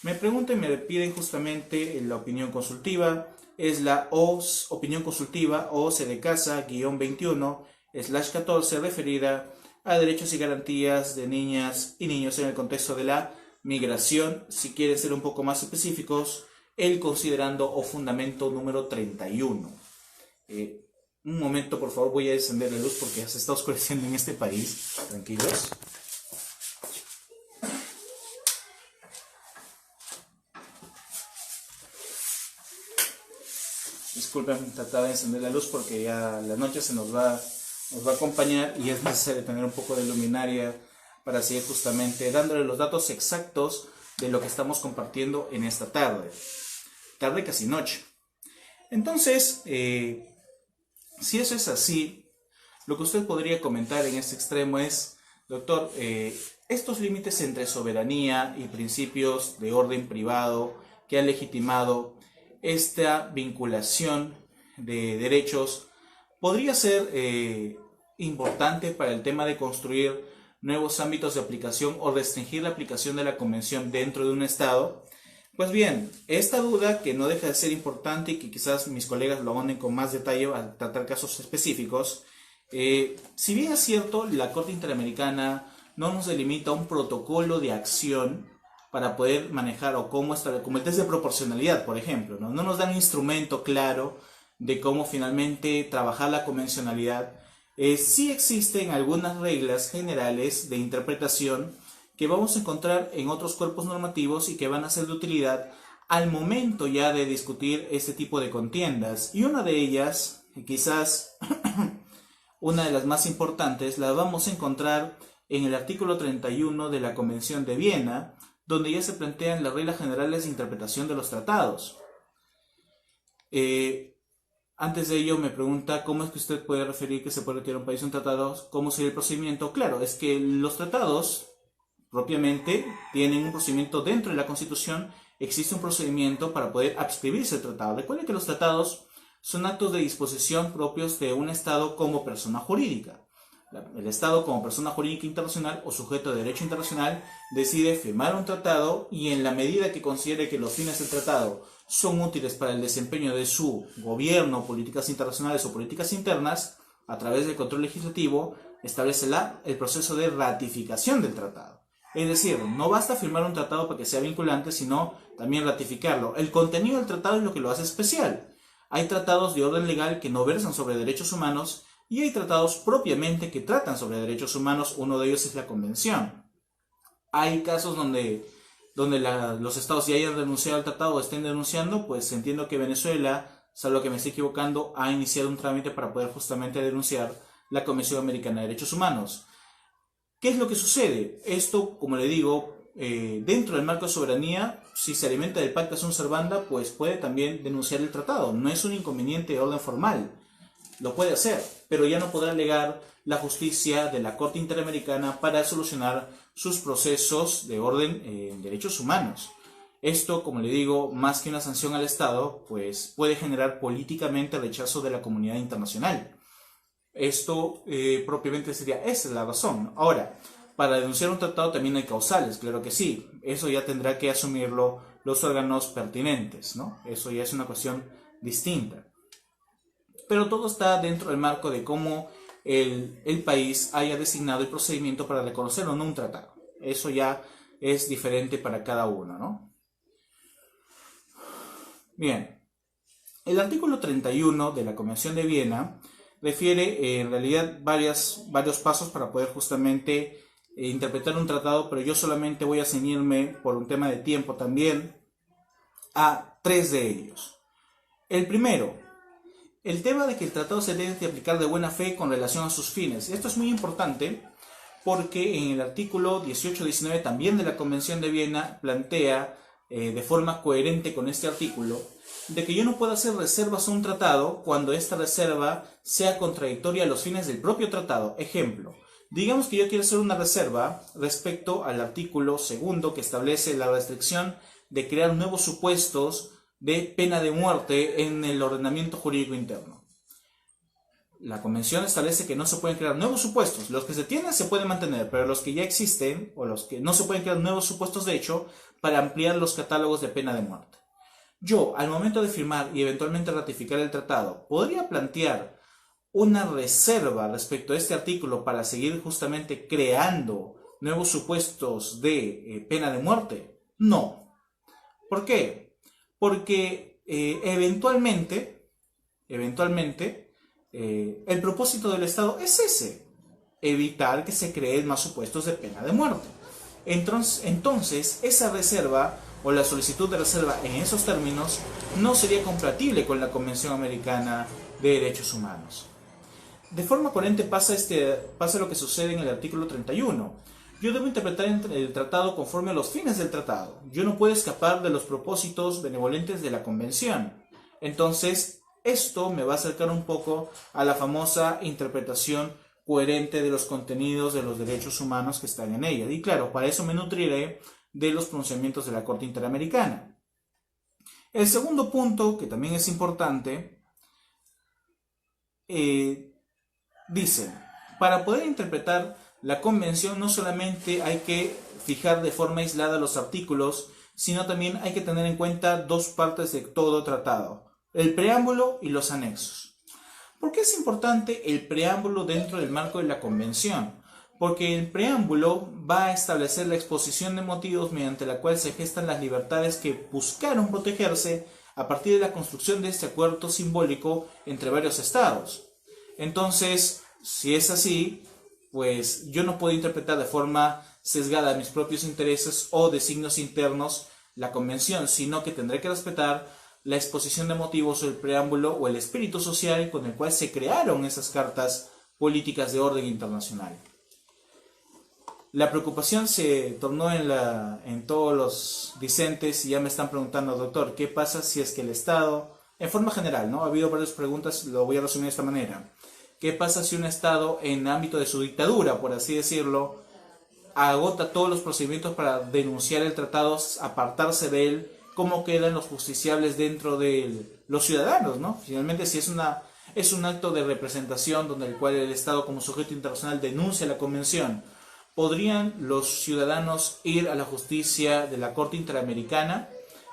Me preguntan y me piden justamente la opinión consultiva. Es la opinión consultiva OC de casa-21/14 referida a derechos y garantías de niñas y niños en el contexto de la migración. Si quieren ser un poco más específicos, el considerando o fundamento número 31. Un momento, por favor, voy a encender la luz porque ya se está oscureciendo en este país. Tranquilos. disculpen, trataba de encender la luz porque ya la noche nos va a acompañar y es necesario tener un poco de luminaria para seguir justamente dándole los datos exactos de lo que estamos compartiendo en esta tarde casi noche. Entonces, si eso es así, lo que usted podría comentar en este extremo es, doctor, estos límites entre soberanía y principios de orden privado que han legitimado esta vinculación de derechos, ¿podría ser importante para el tema de construir nuevos ámbitos de aplicación o restringir la aplicación de la convención dentro de un Estado? Pues bien, esta duda, que no deja de ser importante y que quizás mis colegas lo abonden con más detalle al tratar casos específicos, si bien es cierto, la Corte Interamericana no nos delimita un protocolo de acción para poder manejar, o como el test de proporcionalidad, por ejemplo, ¿no? No nos da un instrumento claro de cómo finalmente trabajar la convencionalidad. Sí existen algunas reglas generales de interpretación que vamos a encontrar en otros cuerpos normativos y que van a ser de utilidad al momento ya de discutir este tipo de contiendas. Y una de ellas, quizás una de las más importantes, la vamos a encontrar en el artículo 31 de la Convención de Viena, donde ya se plantean las reglas generales de interpretación de los tratados. Antes de ello me pregunta cómo es que usted puede referir que se puede retirar un país un tratado, cómo sería el procedimiento. Claro, es que los tratados propiamente tienen un procedimiento dentro de la Constitución, existe un procedimiento para poder adscribirse al tratado. Recuerden que los tratados son actos de disposición propios de un Estado como persona jurídica. El Estado como persona jurídica internacional o sujeto de derecho internacional decide firmar un tratado y en la medida que considere que los fines del tratado son útiles para el desempeño de su gobierno, políticas internacionales o políticas internas, a través del control legislativo, establece el proceso de ratificación del tratado. Es decir, no basta firmar un tratado para que sea vinculante, sino también ratificarlo. El contenido del tratado es lo que lo hace especial. Hay tratados de orden legal que no versan sobre derechos humanos y hay tratados propiamente que tratan sobre derechos humanos. Uno de ellos es la Convención. Hay casos donde los estados ya hayan denunciado el tratado o estén denunciando, pues entiendo que Venezuela, salvo que me esté equivocando, ha iniciado un trámite para poder justamente denunciar la Convención Americana de Derechos Humanos. ¿Qué es lo que sucede? Esto, como le digo, dentro del marco de soberanía, si se alimenta del pacta sunt servanda, pues puede también denunciar el tratado. No es un inconveniente de orden formal. Lo puede hacer, pero ya no podrá alegar la justicia de la Corte Interamericana para solucionar sus procesos de orden en derechos humanos. Esto, como le digo, más que una sanción al Estado, pues puede generar políticamente rechazo de la comunidad internacional. Esto propiamente sería, esa es la razón. Ahora, para denunciar un tratado también hay causales, claro que sí. Eso ya tendrá que asumirlo los órganos pertinentes, ¿no? Eso ya es una cuestión distinta. Pero todo está dentro del marco de cómo el país haya designado el procedimiento para reconocer o no un tratado. Eso ya es diferente para cada uno, ¿no? Bien, el artículo 31 de la Convención de Viena refiere en realidad varios pasos para poder justamente interpretar un tratado, pero yo solamente voy a ceñirme, por un tema de tiempo también, a 3 de ellos. El primero, el tema de que el tratado se debe de aplicar de buena fe con relación a sus fines. Esto es muy importante porque en el artículo 18-19 también de la Convención de Viena plantea de forma coherente con este artículo de que yo no puedo hacer reservas a un tratado cuando esta reserva sea contradictoria a los fines del propio tratado. Ejemplo, digamos que yo quiero hacer una reserva respecto al artículo 2 que establece la restricción de crear nuevos supuestos de pena de muerte en el ordenamiento jurídico interno. La Convención establece que no se pueden crear nuevos supuestos. Los que se tienen se pueden mantener, pero los que ya existen, o los que no se pueden crear nuevos supuestos de hecho, para ampliar los catálogos de pena de muerte. Yo, al momento de firmar y eventualmente ratificar el tratado, ¿podría plantear una reserva respecto a este artículo para seguir justamente creando nuevos supuestos de pena de muerte? No. ¿Por qué? Porque eventualmente, el propósito del Estado es ese, evitar que se creen más supuestos de pena de muerte. Entonces, esa reserva o la solicitud de reserva en esos términos no sería compatible con la Convención Americana de Derechos Humanos. De forma coherente pasa lo que sucede en el artículo 31. Yo debo interpretar el tratado conforme a los fines del tratado. Yo no puedo escapar de los propósitos benevolentes de la Convención. Entonces, esto me va a acercar un poco a la famosa interpretación coherente de los contenidos de los derechos humanos que están en ella. Y claro, para eso me nutriré de los pronunciamientos de la Corte Interamericana. El segundo punto, que también es importante, dice, para poder interpretar la Convención no solamente hay que fijar de forma aislada los artículos, sino también hay que tener en cuenta dos partes de todo tratado, el preámbulo y los anexos. ¿Por qué es importante el preámbulo dentro del marco de la Convención? Porque el preámbulo va a establecer la exposición de motivos mediante la cual se gestan las libertades que buscaron protegerse a partir de la construcción de este acuerdo simbólico entre varios estados. Entonces, si es así, pues yo no puedo interpretar de forma sesgada mis propios intereses o designios internos la Convención, sino que tendré que respetar la exposición de motivos o el preámbulo o el espíritu social con el cual se crearon esas cartas políticas de orden internacional. La preocupación se tornó en todos los discentes y ya me están preguntando, doctor, ¿qué pasa si es que el Estado, en forma general, ¿no? Ha habido varias preguntas, lo voy a resumir de esta manera. ¿Qué pasa si un Estado, en ámbito de su dictadura, por así decirlo, agota todos los procedimientos para denunciar el tratado, apartarse de él? ¿Cómo quedan los justiciables dentro de los ciudadanos, ¿no? Finalmente, si es un acto de representación donde el cual el Estado como sujeto internacional denuncia la Convención, ¿podrían los ciudadanos ir a la justicia de la Corte Interamericana,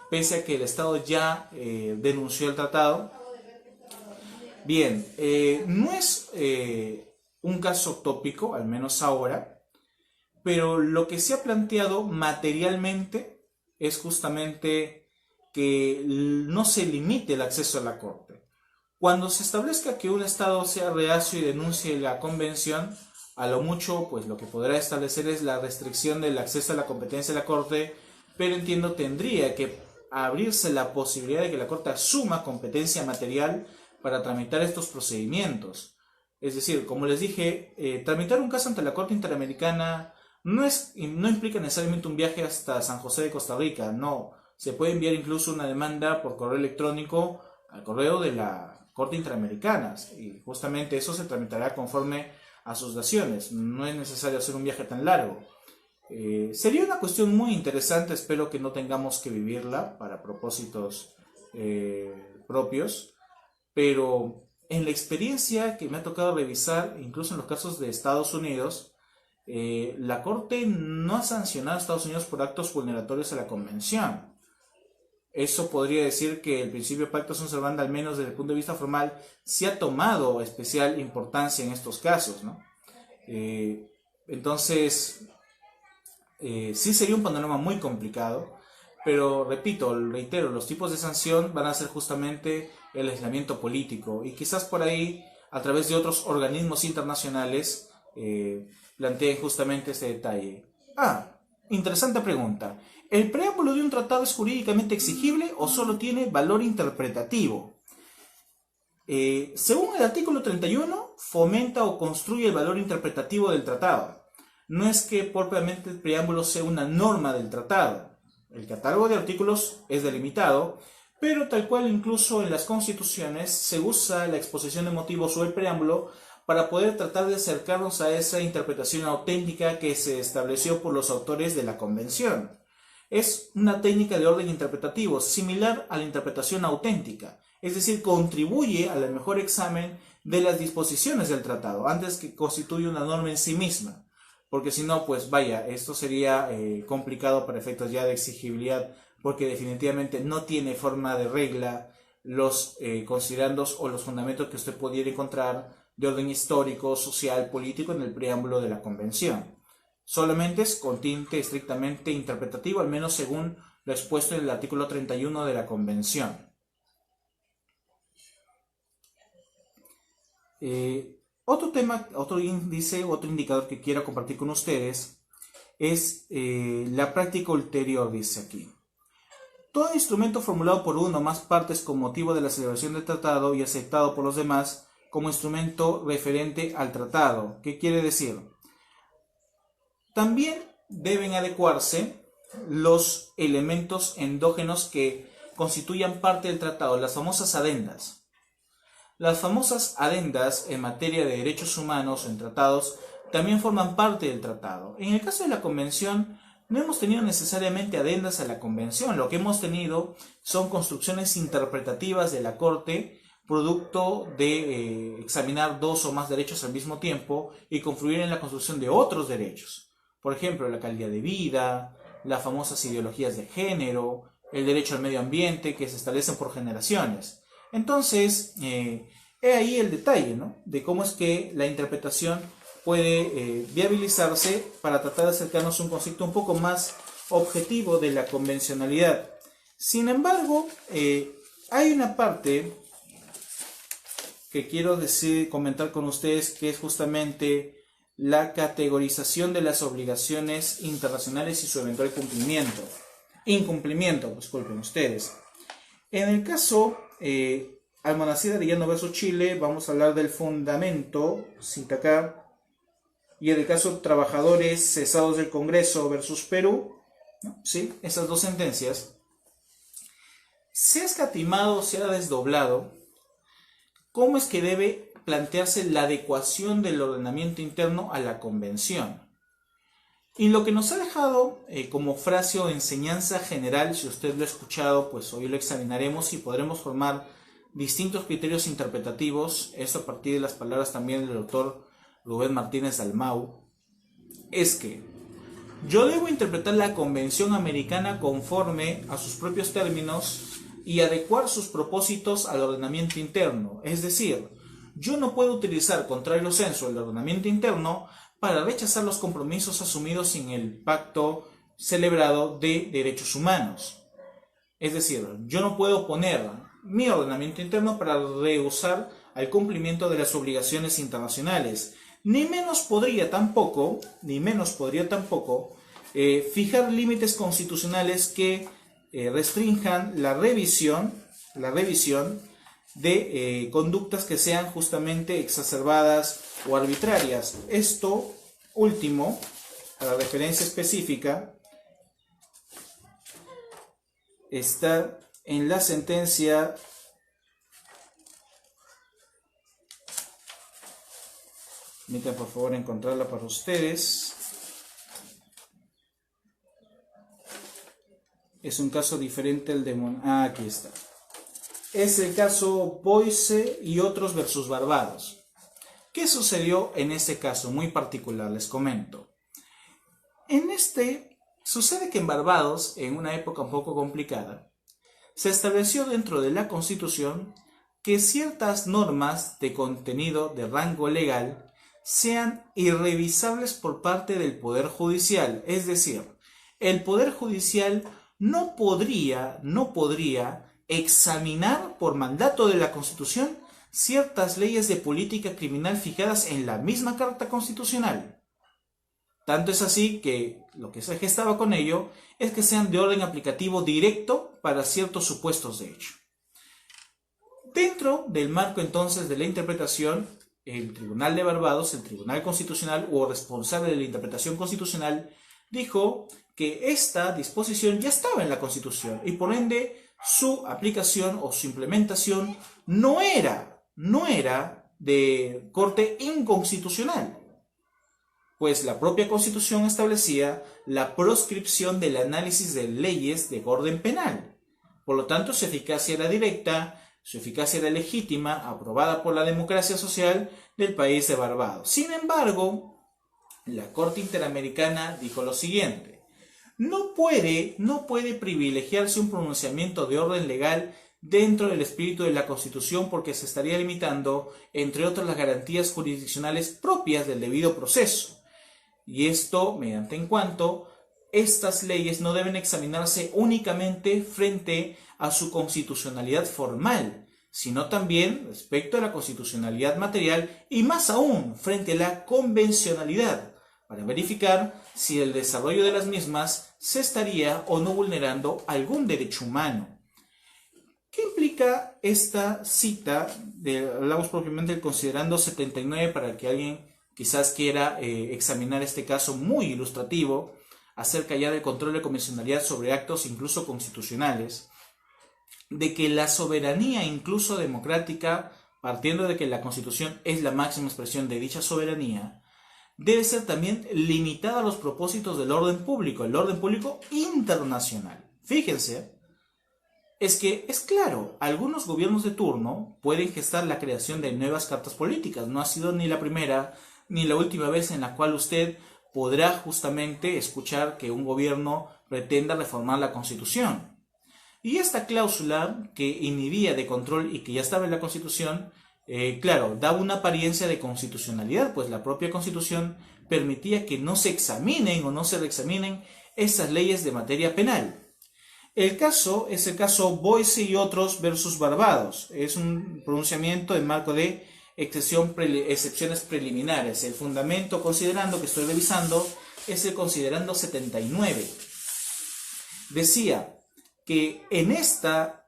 pese a que el Estado ya denunció el tratado? Bien, no es un caso tópico, al menos ahora, pero lo que se ha planteado materialmente es justamente que no se limite el acceso a la Corte. Cuando se establezca que un Estado sea reacio y denuncie la Convención, a lo mucho, pues lo que podrá establecer es la restricción del acceso a la competencia de la Corte, pero entiendo tendría que abrirse la posibilidad de que la Corte asuma competencia material para tramitar estos procedimientos. Es decir, como les dije, tramitar un caso ante la Corte Interamericana no implica necesariamente un viaje hasta San José de Costa Rica, no. Se puede enviar incluso una demanda por correo electrónico al correo de la Corte Interamericana y justamente eso se tramitará conforme a sus daciones. No es necesario hacer un viaje tan largo. Sería una cuestión muy interesante, espero que no tengamos que vivirla para propósitos propios, pero en la experiencia que me ha tocado revisar, incluso en los casos de Estados Unidos, la Corte no ha sancionado a Estados Unidos por actos vulneratorios a la Convención. Eso podría decir que el principio pacta sunt servanda, al menos desde el punto de vista formal, sí ha tomado especial importancia en estos casos, ¿no? Entonces, sí sería un panorama muy complicado, pero repito, reitero, los tipos de sanción van a ser justamente el aislamiento político y quizás por ahí, a través de otros organismos internacionales, planteen justamente este detalle. Interesante pregunta. ¿El preámbulo de un tratado es jurídicamente exigible o solo tiene valor interpretativo? Según el artículo 31, fomenta o construye el valor interpretativo del tratado. No es que propiamente el preámbulo sea una norma del tratado. El catálogo de artículos es delimitado, pero tal cual incluso en las constituciones se usa la exposición de motivos o el preámbulo para poder tratar de acercarnos a esa interpretación auténtica que se estableció por los autores de la Convención. Es una técnica de orden interpretativo similar a la interpretación auténtica, es decir, contribuye al mejor examen de las disposiciones del tratado, antes que constituye una norma en sí misma, porque si no, pues vaya, esto sería complicado para efectos ya de exigibilidad, porque definitivamente no tiene forma de regla los considerandos o los fundamentos que usted pudiera encontrar de orden histórico, social, político en el preámbulo de la Convención. Solamente es con tinte estrictamente interpretativo, al menos según lo expuesto en el artículo 31 de la Convención. Otro tema, otro índice, otro indicador que quiero compartir con ustedes es la práctica ulterior, dice aquí. Todo instrumento formulado por uno o más partes con motivo de la celebración del tratado y aceptado por los demás como instrumento referente al tratado. ¿Qué quiere decir? También deben adecuarse los elementos endógenos que constituyan parte del tratado, las famosas adendas. Las famosas adendas en materia de derechos humanos en tratados también forman parte del tratado. En el caso de la Convención, no hemos tenido necesariamente adendas a la Convención. Lo que hemos tenido son construcciones interpretativas de la Corte, producto de examinar dos o más derechos al mismo tiempo y confluir en la construcción de otros derechos. Por ejemplo, la calidad de vida, las famosas ideologías de género, el derecho al medio ambiente que se establecen por generaciones. Entonces, he ahí el detalle, ¿no?, de cómo es que la interpretación puede viabilizarse para tratar de acercarnos a un concepto un poco más objetivo de la convencionalidad. Sin embargo, hay una parte que quiero comentar con ustedes, que es justamente la categorización de las obligaciones internacionales y su eventual incumplimiento, disculpen ustedes. En el caso Almonacid Arellano versus Chile, vamos a hablar del fundamento, cita acá, y en el caso Trabajadores Cesados del Congreso versus Perú, ¿no? ¿Sí? Esas dos sentencias, se ha escatimado, se ha desdoblado cómo es que debe plantearse la adecuación del ordenamiento interno a la Convención. Y lo que nos ha dejado como frase o enseñanza general, si usted lo ha escuchado, pues hoy lo examinaremos y podremos formar distintos criterios interpretativos, esto a partir de las palabras también del doctor Rubén Martínez Dalmau, es que yo debo interpretar la Convención Americana conforme a sus propios términos y adecuar sus propósitos al ordenamiento interno. Es decir, yo no puedo utilizar contrario sensu el ordenamiento interno para rechazar los compromisos asumidos en el pacto celebrado de derechos humanos. Es decir, yo no puedo poner mi ordenamiento interno para rehusar al cumplimiento de las obligaciones internacionales. Ni menos podría tampoco fijar límites constitucionales que restrinjan la revisión de conductas que sean justamente exacerbadas o arbitrarias. Esto último, a la referencia específica, está en la sentencia permítanme por favor encontrarla para ustedes. Es un caso diferente al de aquí está. Es el caso Boyce y otros versus Barbados. ¿Qué sucedió en este caso muy particular? Les comento. Sucede que en Barbados, en una época un poco complicada, se estableció dentro de la Constitución que ciertas normas de contenido de rango legal sean irrevisables por parte del Poder Judicial. Es decir, el Poder Judicial no podría examinar por mandato de la Constitución ciertas leyes de política criminal fijadas en la misma Carta Constitucional. Tanto es así que lo que se gestaba con ello es que sean de orden aplicativo directo para ciertos supuestos de hecho. Dentro del marco entonces de la interpretación, el Tribunal de Barbados, el Tribunal Constitucional o responsable de la interpretación constitucional, dijo que esta disposición ya estaba en la Constitución y por ende su aplicación o su implementación no era de corte inconstitucional, pues la propia Constitución establecía la proscripción del análisis de leyes de orden penal. Por lo tanto, su eficacia era directa, su eficacia era legítima, aprobada por la democracia social del país de Barbados. Sin embargo, la Corte Interamericana dijo lo siguiente: no puede privilegiarse un pronunciamiento de orden legal dentro del espíritu de la Constitución porque se estaría limitando, entre otras, las garantías jurisdiccionales propias del debido proceso. Y esto mediante en cuanto estas leyes no deben examinarse únicamente frente a su constitucionalidad formal, sino también respecto a la constitucionalidad material y más aún frente a la convencionalidad, para verificar si el desarrollo de las mismas se estaría o no vulnerando algún derecho humano. ¿Qué implica esta cita? Hablamos propiamente del considerando 79 para que alguien quizás quiera examinar este caso muy ilustrativo acerca ya del control de convencionalidad sobre actos incluso constitucionales, de que la soberanía incluso democrática, partiendo de que la Constitución es la máxima expresión de dicha soberanía, debe ser también limitada a los propósitos del orden público, el orden público internacional. Fíjense, es que es claro, algunos gobiernos de turno pueden gestar la creación de nuevas cartas políticas. No ha sido ni la primera ni la última vez en la cual usted podrá justamente escuchar que un gobierno pretenda reformar la Constitución. Y esta cláusula que inhibía de control y que ya estaba en la Constitución, claro, daba una apariencia de constitucionalidad, pues la propia Constitución permitía que no se examinen o no se reexaminen esas leyes de materia penal. El caso es el caso Boyce y otros versus Barbados. Es un pronunciamiento en marco de excepciones preliminares. El fundamento, considerando que estoy revisando, es el considerando 79. Decía que en esta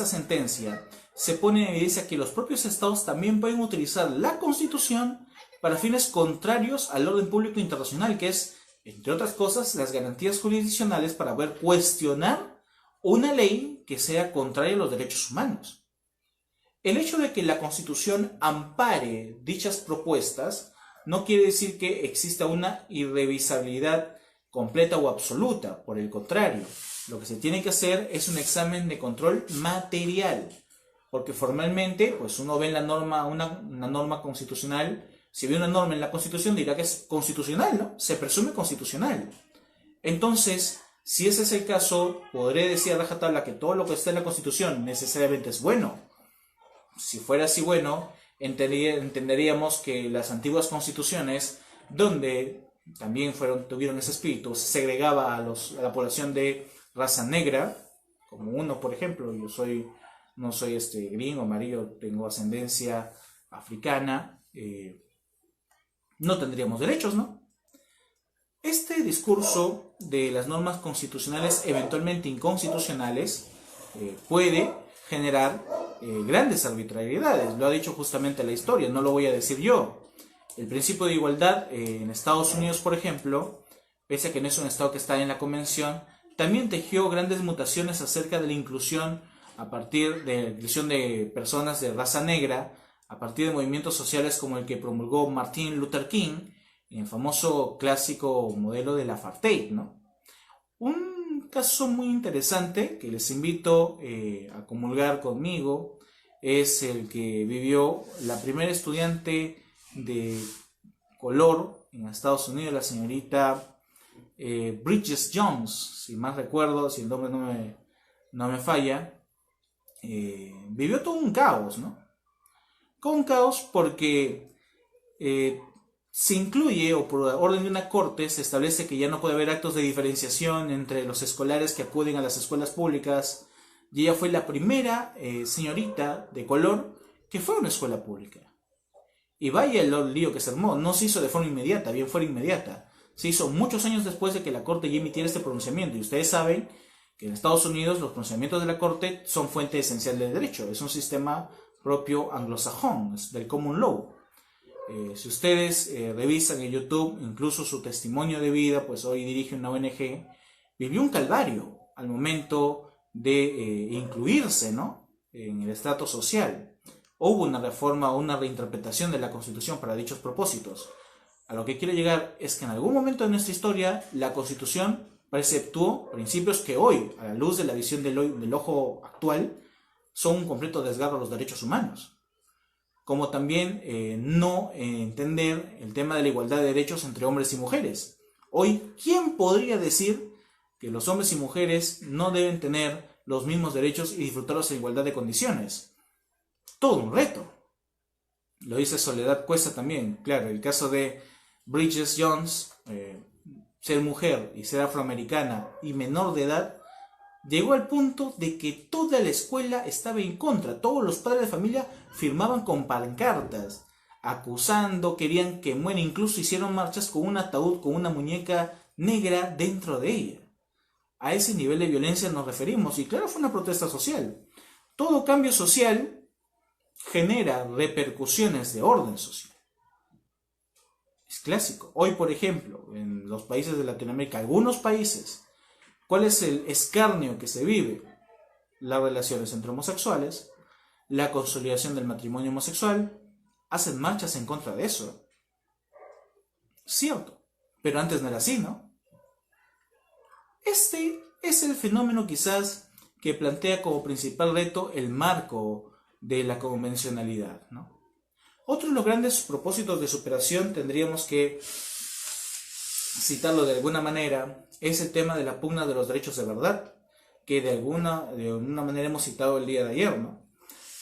sentencia se pone en evidencia que los propios estados también pueden utilizar la Constitución para fines contrarios al orden público internacional, que es, entre otras cosas, las garantías jurisdiccionales para poder cuestionar una ley que sea contraria a los derechos humanos. El hecho de que la Constitución ampare dichas propuestas no quiere decir que exista una irrevisabilidad completa o absoluta. Por el contrario, lo que se tiene que hacer es un examen de control material, porque formalmente, pues uno ve en la norma, una norma constitucional. Si ve una norma en la Constitución, dirá que es constitucional, ¿no? Se presume constitucional. Entonces, si ese es el caso, podré decir a rajatabla que todo lo que está en la Constitución necesariamente es bueno. Si fuera así bueno, entenderíamos que las antiguas constituciones, donde también tuvieron ese espíritu, se segregaba a la población de raza negra, como uno, por ejemplo, no soy gringo, amarillo, tengo ascendencia africana, no tendríamos derechos, ¿no? Este discurso de las normas constitucionales eventualmente inconstitucionales puede generar grandes arbitrariedades. Lo ha dicho justamente la historia, no lo voy a decir yo. El principio de igualdad en Estados Unidos, por ejemplo, pese a que no es un estado que está en la convención, también tejió grandes mutaciones acerca de la inclusión a partir de la inclusión de personas de raza negra, a partir de movimientos sociales como el que promulgó Martin Luther King, en el famoso clásico modelo del apartheid, ¿no? Un caso muy interesante que les invito a comulgar conmigo es el que vivió la primera estudiante de color en Estados Unidos, la señorita Bridget Jones, si más recuerdo, si el nombre no me falla. Vivió todo un caos, ¿no? Con un caos porque se incluye, o por orden de una corte, se establece que ya no puede haber actos de diferenciación entre los escolares que acuden a las escuelas públicas, y ella fue la primera señorita de color que fue a una escuela pública. Y vaya el lío que se armó, no se hizo de forma inmediata, bien fuera inmediata, se hizo muchos años después de que la corte ya emitiera este pronunciamiento, y ustedes saben que en Estados Unidos los pronunciamientos de la corte son fuente esencial del derecho, es un sistema propio anglosajón, del common law. Si ustedes revisan en YouTube, incluso su testimonio de vida, pues hoy dirige una ONG, vivió un calvario al momento de incluirse, ¿no?, en el estrato social. Hubo una reforma o una reinterpretación de la Constitución para dichos propósitos. A lo que quiero llegar es que en algún momento de nuestra historia la Constitución preceptuó principios que hoy, a la luz de la visión del ojo actual, son un completo desgarro a los derechos humanos. Como también no entender el tema de la igualdad de derechos entre hombres y mujeres. Hoy, ¿quién podría decir que los hombres y mujeres no deben tener los mismos derechos y disfrutarlos en igualdad de condiciones? Todo un reto. Lo dice Soledad Cuesta también. Claro, el caso de Bridget Jones, ser mujer y ser afroamericana y menor de edad, llegó al punto de que toda la escuela estaba en contra. Todos los padres de familia firmaban con pancartas. acusando, querían que muera, incluso hicieron marchas con un ataúd, con una muñeca negra dentro de ella. A ese nivel de violencia nos referimos, y claro, fue una protesta social. Todo cambio social genera repercusiones de orden social. Es clásico. Hoy, por ejemplo, en los países de Latinoamérica, algunos países, ¿cuál es el escarnio que se vive? Las relaciones entre homosexuales, la consolidación del matrimonio homosexual, hacen marchas en contra de eso. Cierto, pero antes no era así, ¿no? Este es el fenómeno quizás que plantea como principal reto el marco de la convencionalidad, ¿no? Otro de los grandes propósitos de superación, tendríamos que citarlo de alguna manera, es el tema de la pugna de los derechos de verdad, que de alguna manera hemos citado el día de ayer, ¿no?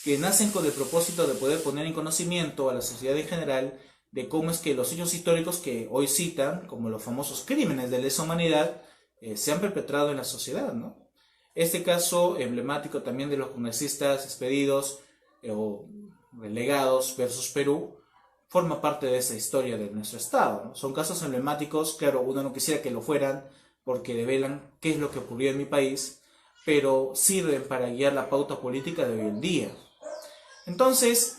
Que nacen con el propósito de poder poner en conocimiento a la sociedad en general de cómo es que los hechos históricos que hoy citan, como los famosos crímenes de lesa humanidad, se han perpetrado en la sociedad, ¿no? Este caso emblemático también de los congresistas expedidos o relegados versus Perú forma parte de esa historia de nuestro Estado, ¿no? Son casos emblemáticos, claro, uno no quisiera que lo fueran porque develan qué es lo que ocurrió en mi país, pero sirven para guiar la pauta política de hoy en día. Entonces,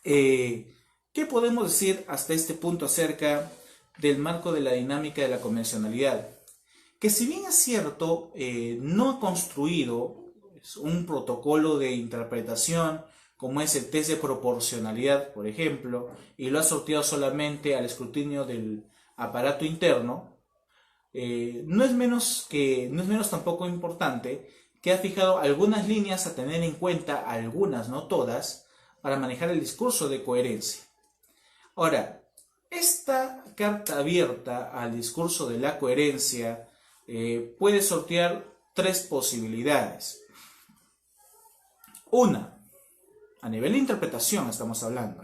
¿qué podemos decir hasta este punto acerca del marco de la dinámica de la convencionalidad? Que si bien es cierto, no ha construido un protocolo de interpretación como es el test de proporcionalidad, por ejemplo, y lo ha sorteado solamente al escrutinio del aparato interno, no es menos tampoco importante que ha fijado algunas líneas a tener en cuenta, algunas, no todas, para manejar el discurso de coherencia. Ahora, esta carta abierta al discurso de la coherencia puede sortear tres posibilidades. Una, a nivel de interpretación estamos hablando,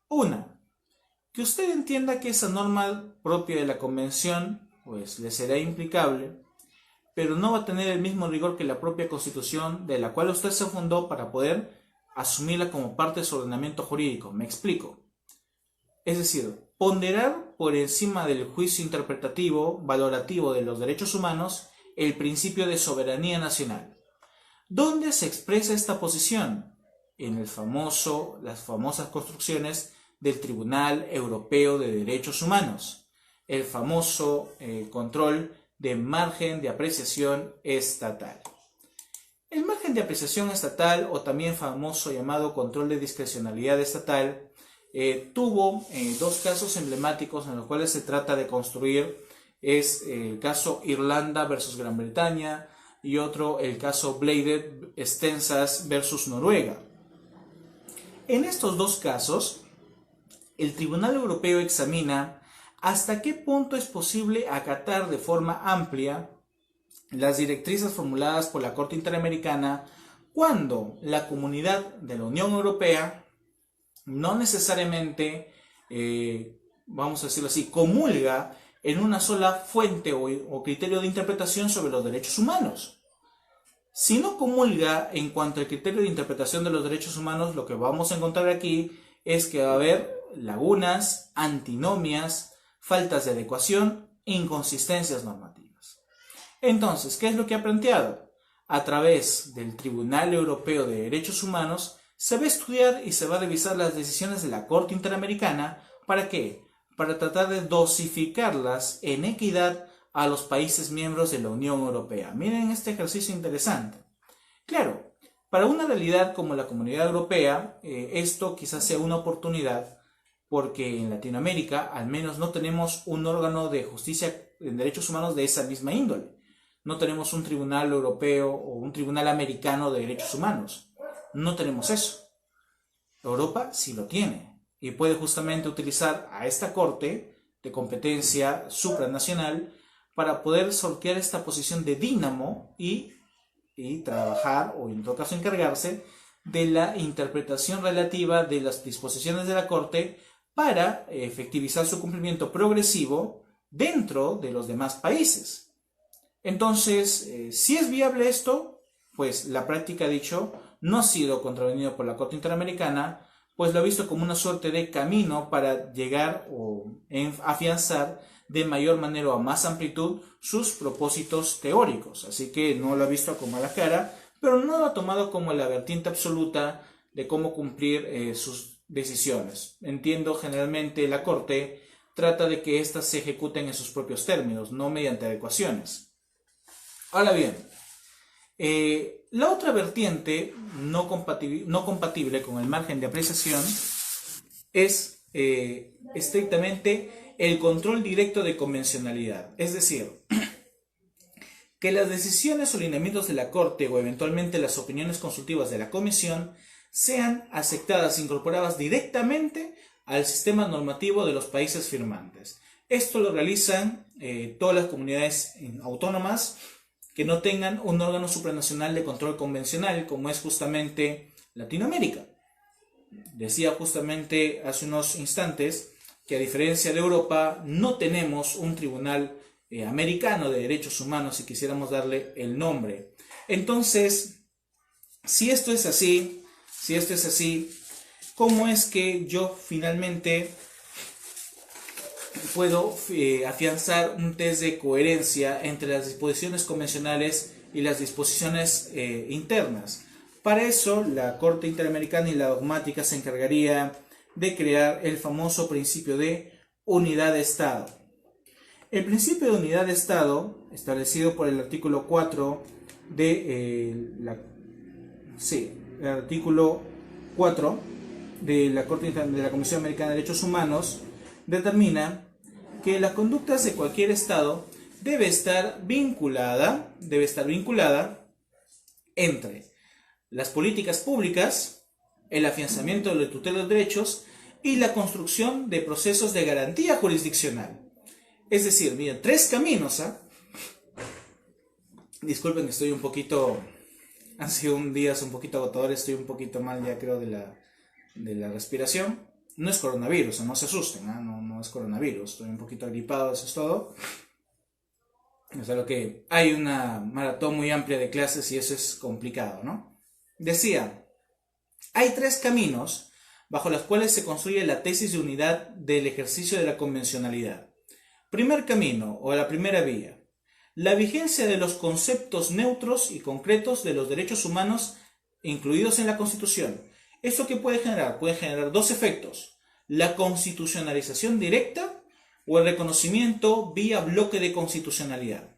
Una, que usted entienda que esa norma propia de la convención pues le será implicable, pero no va a tener el mismo rigor que la propia Constitución de la cual usted se fundó para poder asumirla como parte de su ordenamiento jurídico. Me explico. Es decir, ponderar por encima del juicio interpretativo, valorativo de los derechos humanos, el principio de soberanía nacional. ¿Dónde se expresa esta posición? En las famosas construcciones del Tribunal Europeo de Derechos Humanos, el famoso control de margen de apreciación estatal. El margen de apreciación estatal, o también famoso llamado control de discrecionalidad estatal, tuvo dos casos emblemáticos en los cuales se trata de construir. Es el caso Irlanda versus Gran Bretaña y otro el caso Bladed Stensas versus Noruega. En estos dos casos, el Tribunal Europeo examina hasta qué punto es posible acatar de forma amplia las directrices formuladas por la Corte Interamericana cuando la comunidad de la Unión Europea no necesariamente, vamos a decirlo así, comulga en una sola fuente o criterio de interpretación sobre los derechos humanos. Si no comulga en cuanto al criterio de interpretación de los derechos humanos, lo que vamos a encontrar aquí es que va a haber lagunas, antinomias, faltas de adecuación, inconsistencias normativas. Entonces, ¿qué es lo que ha planteado? A través del Tribunal Europeo de Derechos Humanos se va a estudiar y se va a revisar las decisiones de la Corte Interamericana. ¿Para qué? Para tratar de dosificarlas en equidad a los países miembros de la Unión Europea. Miren este ejercicio interesante. Claro, para una realidad como la Comunidad Europea, esto quizás sea una oportunidad, porque en Latinoamérica al menos no tenemos un órgano de justicia en derechos humanos de esa misma índole. No tenemos un tribunal europeo o un tribunal americano de derechos humanos. No tenemos eso. Europa sí lo tiene y puede justamente utilizar a esta corte de competencia supranacional para poder sortear esta posición de dínamo y trabajar, o en todo caso encargarse, de la interpretación relativa de las disposiciones de la Corte para efectivizar su cumplimiento progresivo dentro de los demás países. Entonces, si es viable esto, pues la práctica ha dicho, no ha sido contravenido por la Corte Interamericana, pues lo ha visto como una suerte de camino para llegar o afianzar de mayor manera o a más amplitud sus propósitos teóricos. Así que no lo ha visto como a la cara, pero no lo ha tomado como la vertiente absoluta de cómo cumplir sus decisiones. Entiendo, generalmente la Corte trata de que éstas se ejecuten en sus propios términos, no mediante adecuaciones. Ahora bien, la otra vertiente no compatible con el margen de apreciación es estrictamente el control directo de convencionalidad. Es decir, que las decisiones o lineamientos de la Corte o eventualmente las opiniones consultivas de la Comisión sean aceptadas e incorporadas directamente al sistema normativo de los países firmantes. Esto lo realizan todas las comunidades autónomas que no tengan un órgano supranacional de control convencional, como es justamente Latinoamérica. Decía justamente hace unos instantes que a diferencia de Europa no tenemos un tribunal americano de derechos humanos, si quisiéramos darle el nombre. Entonces, si esto es así, ¿cómo es que yo finalmente puedo afianzar un test de coherencia entre las disposiciones convencionales y las disposiciones internas? Para eso, la Corte Interamericana y la dogmática se encargaría de crear el famoso principio de unidad de Estado. El principio de unidad de Estado, establecido por el artículo 4 de el artículo 4 de la Corte de la Comisión Americana de Derechos Humanos, determina que las conductas de cualquier Estado debe estar vinculada entre las políticas públicas, el afianzamiento de la tutela de derechos y la construcción de procesos de garantía jurisdiccional. Es decir, miren, tres caminos. Disculpen que estoy un poquito... Han sido un días un poquito agotadores, estoy un poquito mal ya creo de la respiración. No es coronavirus, no se asusten, no es coronavirus, estoy un poquito agripado, eso es todo. O sea, lo que hay una maratón muy amplia de clases y eso es complicado, ¿no? Decía, hay tres caminos bajo los cuales se construye la tesis de unidad del ejercicio de la convencionalidad. Primer camino, o la primera vía. La vigencia de los conceptos neutros y concretos de los derechos humanos incluidos en la Constitución. ¿Esto qué puede generar? Puede generar dos efectos: la constitucionalización directa o el reconocimiento vía bloque de constitucionalidad.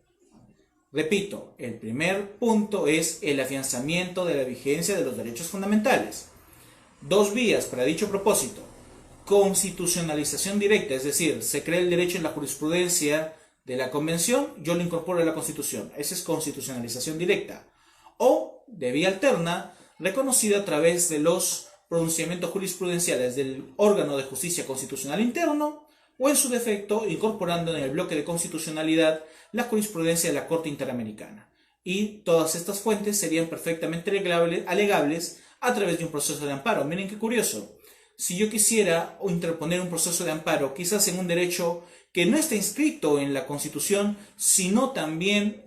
Repito, el primer punto es el afianzamiento de la vigencia de los derechos fundamentales. Dos vías para dicho propósito: constitucionalización directa, es decir, se crea el derecho en la jurisprudencia de la Convención, yo lo incorporo a la Constitución. Esa es constitucionalización directa. O, de vía alterna, reconocida a través de los pronunciamientos jurisprudenciales del órgano de justicia constitucional interno, o en su defecto, incorporando en el bloque de constitucionalidad la jurisprudencia de la Corte Interamericana. Y todas estas fuentes serían perfectamente alegables a través de un proceso de amparo. Miren qué curioso. Si yo quisiera interponer un proceso de amparo, quizás en un derecho que no está inscrito en la Constitución, sino también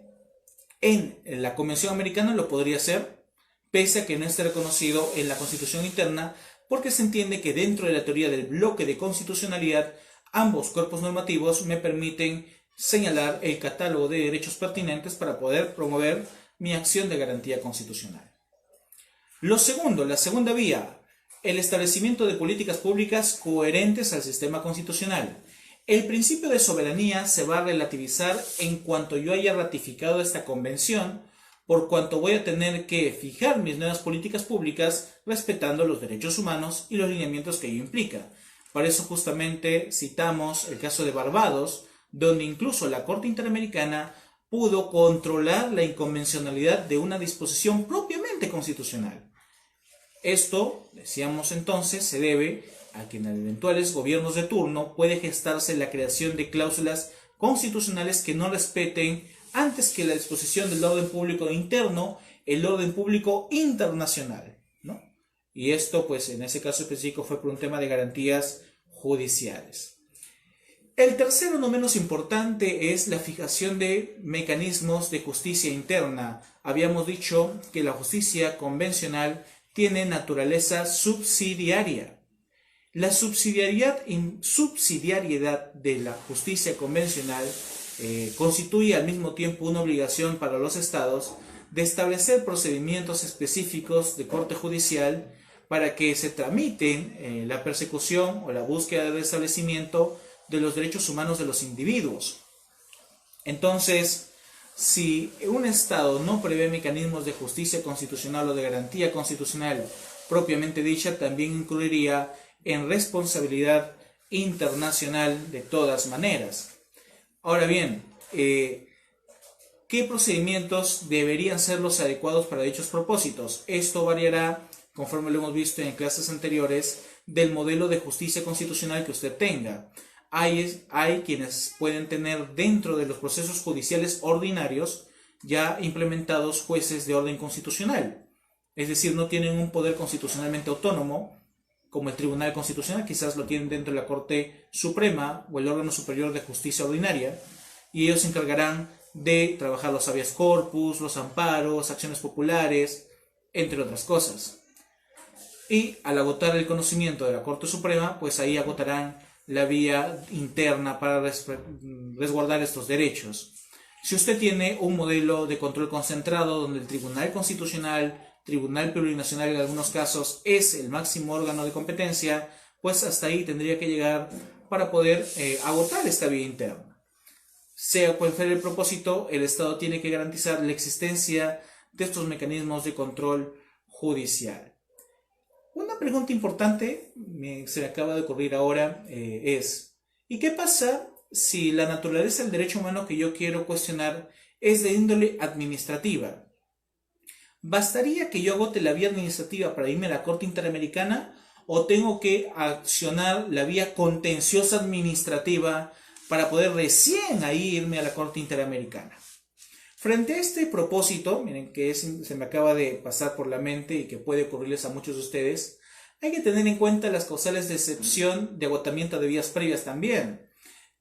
en la Convención Americana, lo podría hacer, pese a que no esté reconocido en la Constitución interna, porque se entiende que dentro de la teoría del bloque de constitucionalidad, ambos cuerpos normativos me permiten señalar el catálogo de derechos pertinentes para poder promover mi acción de garantía constitucional. La segunda vía, el establecimiento de políticas públicas coherentes al sistema constitucional. El principio de soberanía se va a relativizar en cuanto yo haya ratificado esta convención, por cuanto voy a tener que fijar mis nuevas políticas públicas respetando los derechos humanos y los lineamientos que ello implica. Para eso justamente citamos el caso de Barbados, donde incluso la Corte Interamericana pudo controlar la inconvencionalidad de una disposición propiamente constitucional. Esto, decíamos entonces, se debe a que en eventuales gobiernos de turno puede gestarse la creación de cláusulas constitucionales que no respeten, antes que la disposición del orden público interno, el orden público internacional, ¿no? Y esto, pues, en ese caso específico fue por un tema de garantías judiciales. El tercero, no menos importante, es la fijación de mecanismos de justicia interna. Habíamos dicho que la justicia convencional tiene naturaleza subsidiaria. La subsidiariedad de la justicia convencional constituye al mismo tiempo una obligación para los estados de establecer procedimientos específicos de corte judicial para que se tramiten la persecución o la búsqueda del restablecimiento de los derechos humanos de los individuos. Entonces, si un Estado no prevé mecanismos de justicia constitucional o de garantía constitucional propiamente dicha, también incluiría en responsabilidad internacional de todas maneras. Ahora bien, ¿qué procedimientos deberían ser los adecuados para dichos propósitos? Esto variará, conforme lo hemos visto en clases anteriores, del modelo de justicia constitucional que usted tenga. Hay quienes pueden tener dentro de los procesos judiciales ordinarios ya implementados jueces de orden constitucional. Es decir, no tienen un poder constitucionalmente autónomo, como el Tribunal Constitucional, quizás lo tienen dentro de la Corte Suprema o el órgano superior de justicia ordinaria, y ellos se encargarán de trabajar los habeas corpus, los amparos, acciones populares, entre otras cosas. Y al agotar el conocimiento de la Corte Suprema, pues ahí agotarán la vía interna para resguardar estos derechos. Si usted tiene un modelo de control concentrado donde el Tribunal Constitucional, Tribunal Plurinacional en algunos casos es el máximo órgano de competencia, pues hasta ahí tendría que llegar para poder agotar esta vía interna. Sea cual fuera el propósito, el Estado tiene que garantizar la existencia de estos mecanismos de control judicial. Una pregunta importante se me acaba de ocurrir ahora es, ¿y qué pasa si la naturaleza del derecho humano que yo quiero cuestionar es de índole administrativa? ¿Bastaría que yo agote la vía administrativa para irme a la Corte Interamericana o tengo que accionar la vía contenciosa administrativa para poder recién ahí irme a la Corte Interamericana? Frente a este propósito, miren que se me acaba de pasar por la mente y que puede ocurrirles a muchos de ustedes, hay que tener en cuenta las causales de excepción de agotamiento de vías previas también,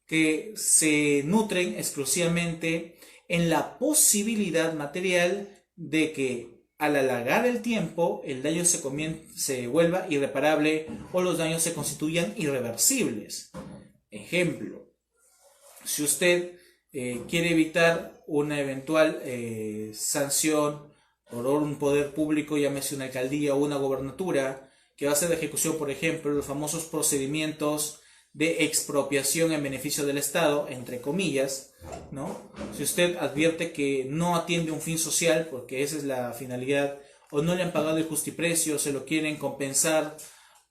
que se nutren exclusivamente en la posibilidad material de que al alargar el tiempo el daño se vuelva irreparable o los daños se constituyan irreversibles. Ejemplo, si usted quiere evitar una eventual sanción por un poder público, llámese una alcaldía o una gobernatura, que va a ser de ejecución, por ejemplo, los famosos procedimientos de expropiación en beneficio del Estado, entre comillas, ¿no? Si usted advierte que no atiende un fin social, porque esa es la finalidad, o no le han pagado el justiprecio, se lo quieren compensar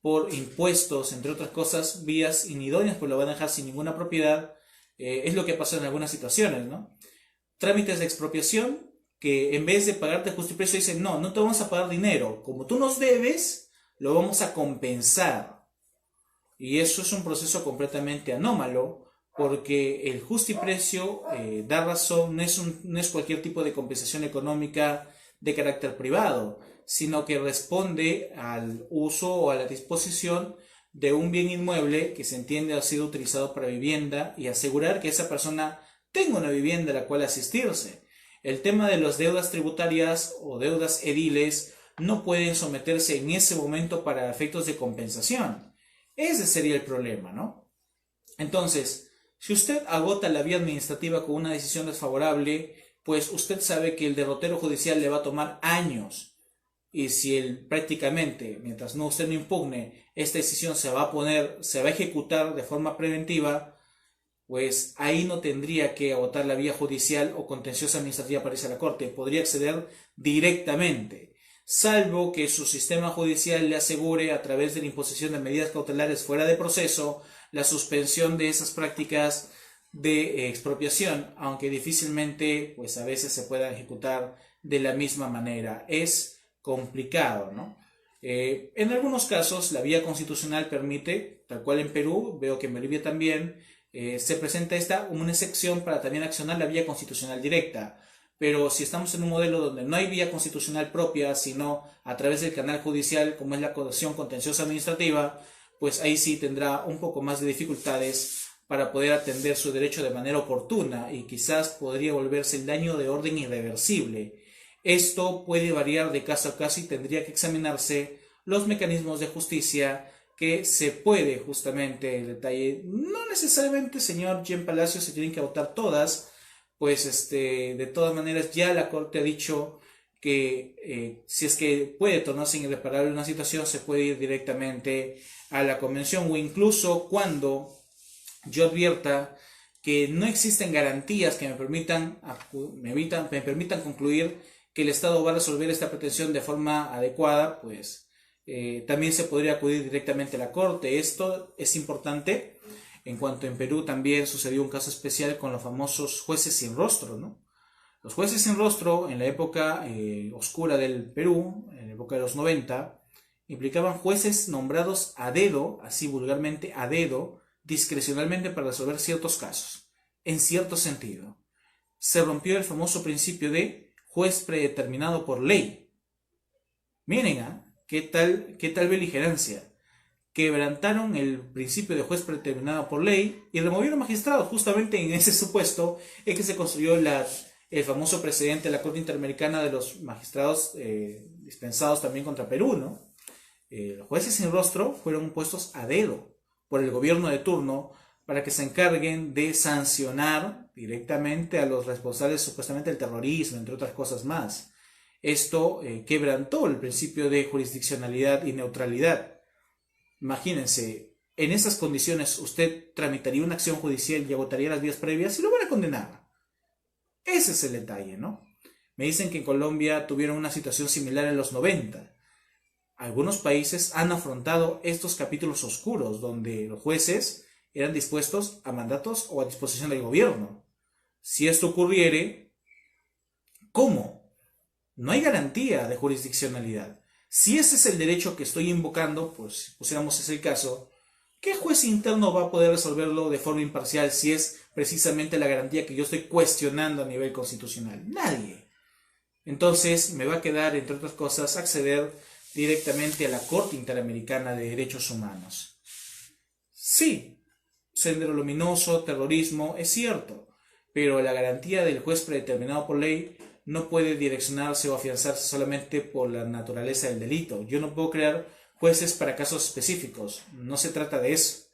por impuestos, entre otras cosas, vías inidóneas, pues lo van a dejar sin ninguna propiedad, es lo que pasa en algunas situaciones, ¿no? Trámites de expropiación, que en vez de pagarte el justiprecio dicen, no te vamos a pagar dinero, como tú nos debes, lo vamos a compensar. Y eso es un proceso completamente anómalo, porque el justiprecio da razón, no es cualquier tipo de compensación económica de carácter privado, sino que responde al uso o a la disposición de un bien inmueble que se entiende ha sido utilizado para vivienda y asegurar que esa persona tenga una vivienda a la cual asistirse. El tema de las deudas tributarias o deudas ediles no pueden someterse en ese momento para efectos de compensación. Ese sería el problema, ¿no? Entonces, si usted agota la vía administrativa con una decisión desfavorable, pues usted sabe que el derrotero judicial le va a tomar años. Y si prácticamente, mientras usted no impugne, esta decisión se va a ejecutar de forma preventiva, pues ahí no tendría que agotar la vía judicial o contenciosa administrativa para irse a la corte. Podría acceder directamente, salvo que su sistema judicial le asegure, a través de la imposición de medidas cautelares fuera de proceso, la suspensión de esas prácticas de expropiación, aunque difícilmente pues a veces se pueda ejecutar de la misma manera. Es complicado, ¿no? En algunos casos la vía constitucional permite, tal cual en Perú, veo que en Bolivia también, se presenta esta como una excepción para también accionar la vía constitucional directa. Pero si estamos en un modelo donde no hay vía constitucional propia, sino a través del canal judicial, como es la acción contenciosa administrativa, pues ahí sí tendrá un poco más de dificultades para poder atender su derecho de manera oportuna y quizás podría volverse el daño de orden irreversible. Esto puede variar de caso a caso y tendría que examinarse los mecanismos de justicia que se puede, justamente el detalle, no necesariamente, señor Jean Palacio, se tienen que votar todas, pues de todas maneras ya la Corte ha dicho que si es que puede tornarse irreparable una situación, se puede ir directamente a la convención, o incluso cuando yo advierta que no existen garantías que me permitan concluir que el Estado va a resolver esta pretensión de forma adecuada, pues también se podría acudir directamente a la Corte. Esto es importante en cuanto en Perú también sucedió un caso especial con los famosos jueces sin rostro, ¿no? Los jueces sin rostro en la época oscura del Perú, en la época de los 90, implicaban jueces nombrados a dedo, así vulgarmente a dedo, discrecionalmente para resolver ciertos casos, en cierto sentido. Se rompió el famoso principio de juez predeterminado por ley. Miren, qué tal beligerancia. Quebrantaron el principio de juez predeterminado por ley y removieron magistrados. Justamente en ese supuesto es que se construyó el famoso precedente de la Corte Interamericana de los magistrados dispensados también contra Perú, ¿no? Los jueces sin rostro fueron puestos a dedo por el gobierno de turno para que se encarguen de sancionar directamente a los responsables supuestamente del terrorismo, entre otras cosas más. Esto quebrantó el principio de jurisdiccionalidad y neutralidad. Imagínense, en esas condiciones usted tramitaría una acción judicial y agotaría las vías previas y lo van a condenar. Ese es el detalle, ¿no? Me dicen que en Colombia tuvieron una situación similar en los 90. Algunos países han afrontado estos capítulos oscuros donde los jueces eran dispuestos a mandatos o a disposición del gobierno. Si esto ocurriere, ¿cómo? No hay garantía de jurisdiccionalidad. Si ese es el derecho que estoy invocando, pues si pusiéramos ese caso, ¿qué juez interno va a poder resolverlo de forma imparcial si es precisamente la garantía que yo estoy cuestionando a nivel constitucional? Nadie. Entonces me va a quedar, entre otras cosas, acceder directamente a la Corte Interamericana de Derechos Humanos. Sí, Sendero Luminoso, terrorismo, es cierto, pero la garantía del juez predeterminado por ley no puede direccionarse o afianzarse solamente por la naturaleza del delito. Yo no puedo crear jueces para casos específicos, no se trata de eso.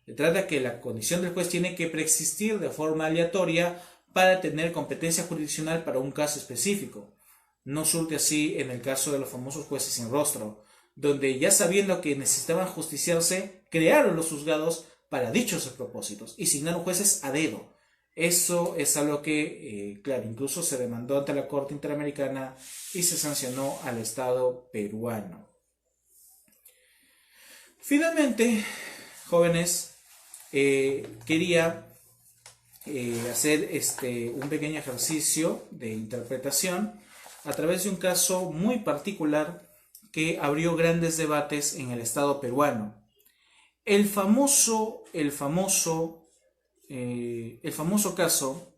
Se trata que la condición del juez tiene que preexistir de forma aleatoria para tener competencia jurisdiccional para un caso específico. No surte así en el caso de los famosos jueces sin rostro, donde ya sabiendo que necesitaban justiciarse, crearon los juzgados para dichos propósitos y asignaron jueces a dedo. Eso es algo que, claro, incluso se demandó ante la Corte Interamericana y se sancionó al Estado peruano. Finalmente, jóvenes, quería hacer un pequeño ejercicio de interpretación a través de un caso muy particular que abrió grandes debates en el Estado peruano. El famoso caso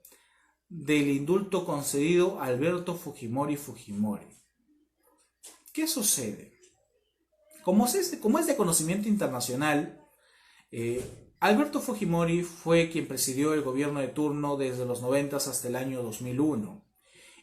del indulto concedido a Alberto Fujimori Fujimori. ¿Qué sucede? Como es de conocimiento internacional, Alberto Fujimori fue quien presidió el gobierno de turno desde los 90 hasta el año 2001.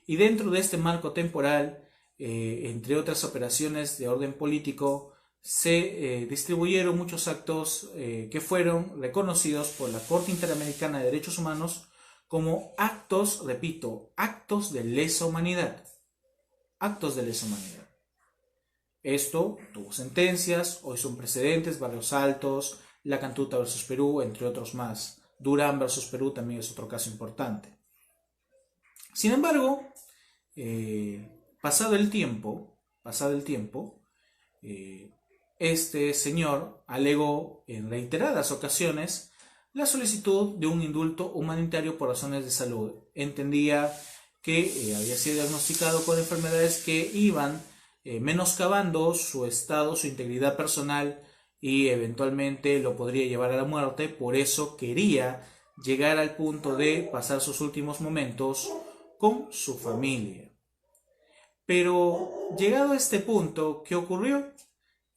Y dentro de este marco temporal, entre otras operaciones de orden político, se distribuyeron muchos actos que fueron reconocidos por la Corte Interamericana de Derechos Humanos como actos, repito, actos de lesa humanidad. Actos de lesa humanidad. Esto tuvo sentencias, hoy son precedentes, Barrios Altos, La Cantuta versus Perú, entre otros más. Durán versus Perú también es otro caso importante. Sin embargo, pasado el tiempo, este señor alegó en reiteradas ocasiones la solicitud de un indulto humanitario por razones de salud. Entendía que había sido diagnosticado con enfermedades que iban menoscabando su estado, su integridad personal y eventualmente lo podría llevar a la muerte. Por eso quería llegar al punto de pasar sus últimos momentos con su familia. Pero llegado a este punto, ¿qué ocurrió?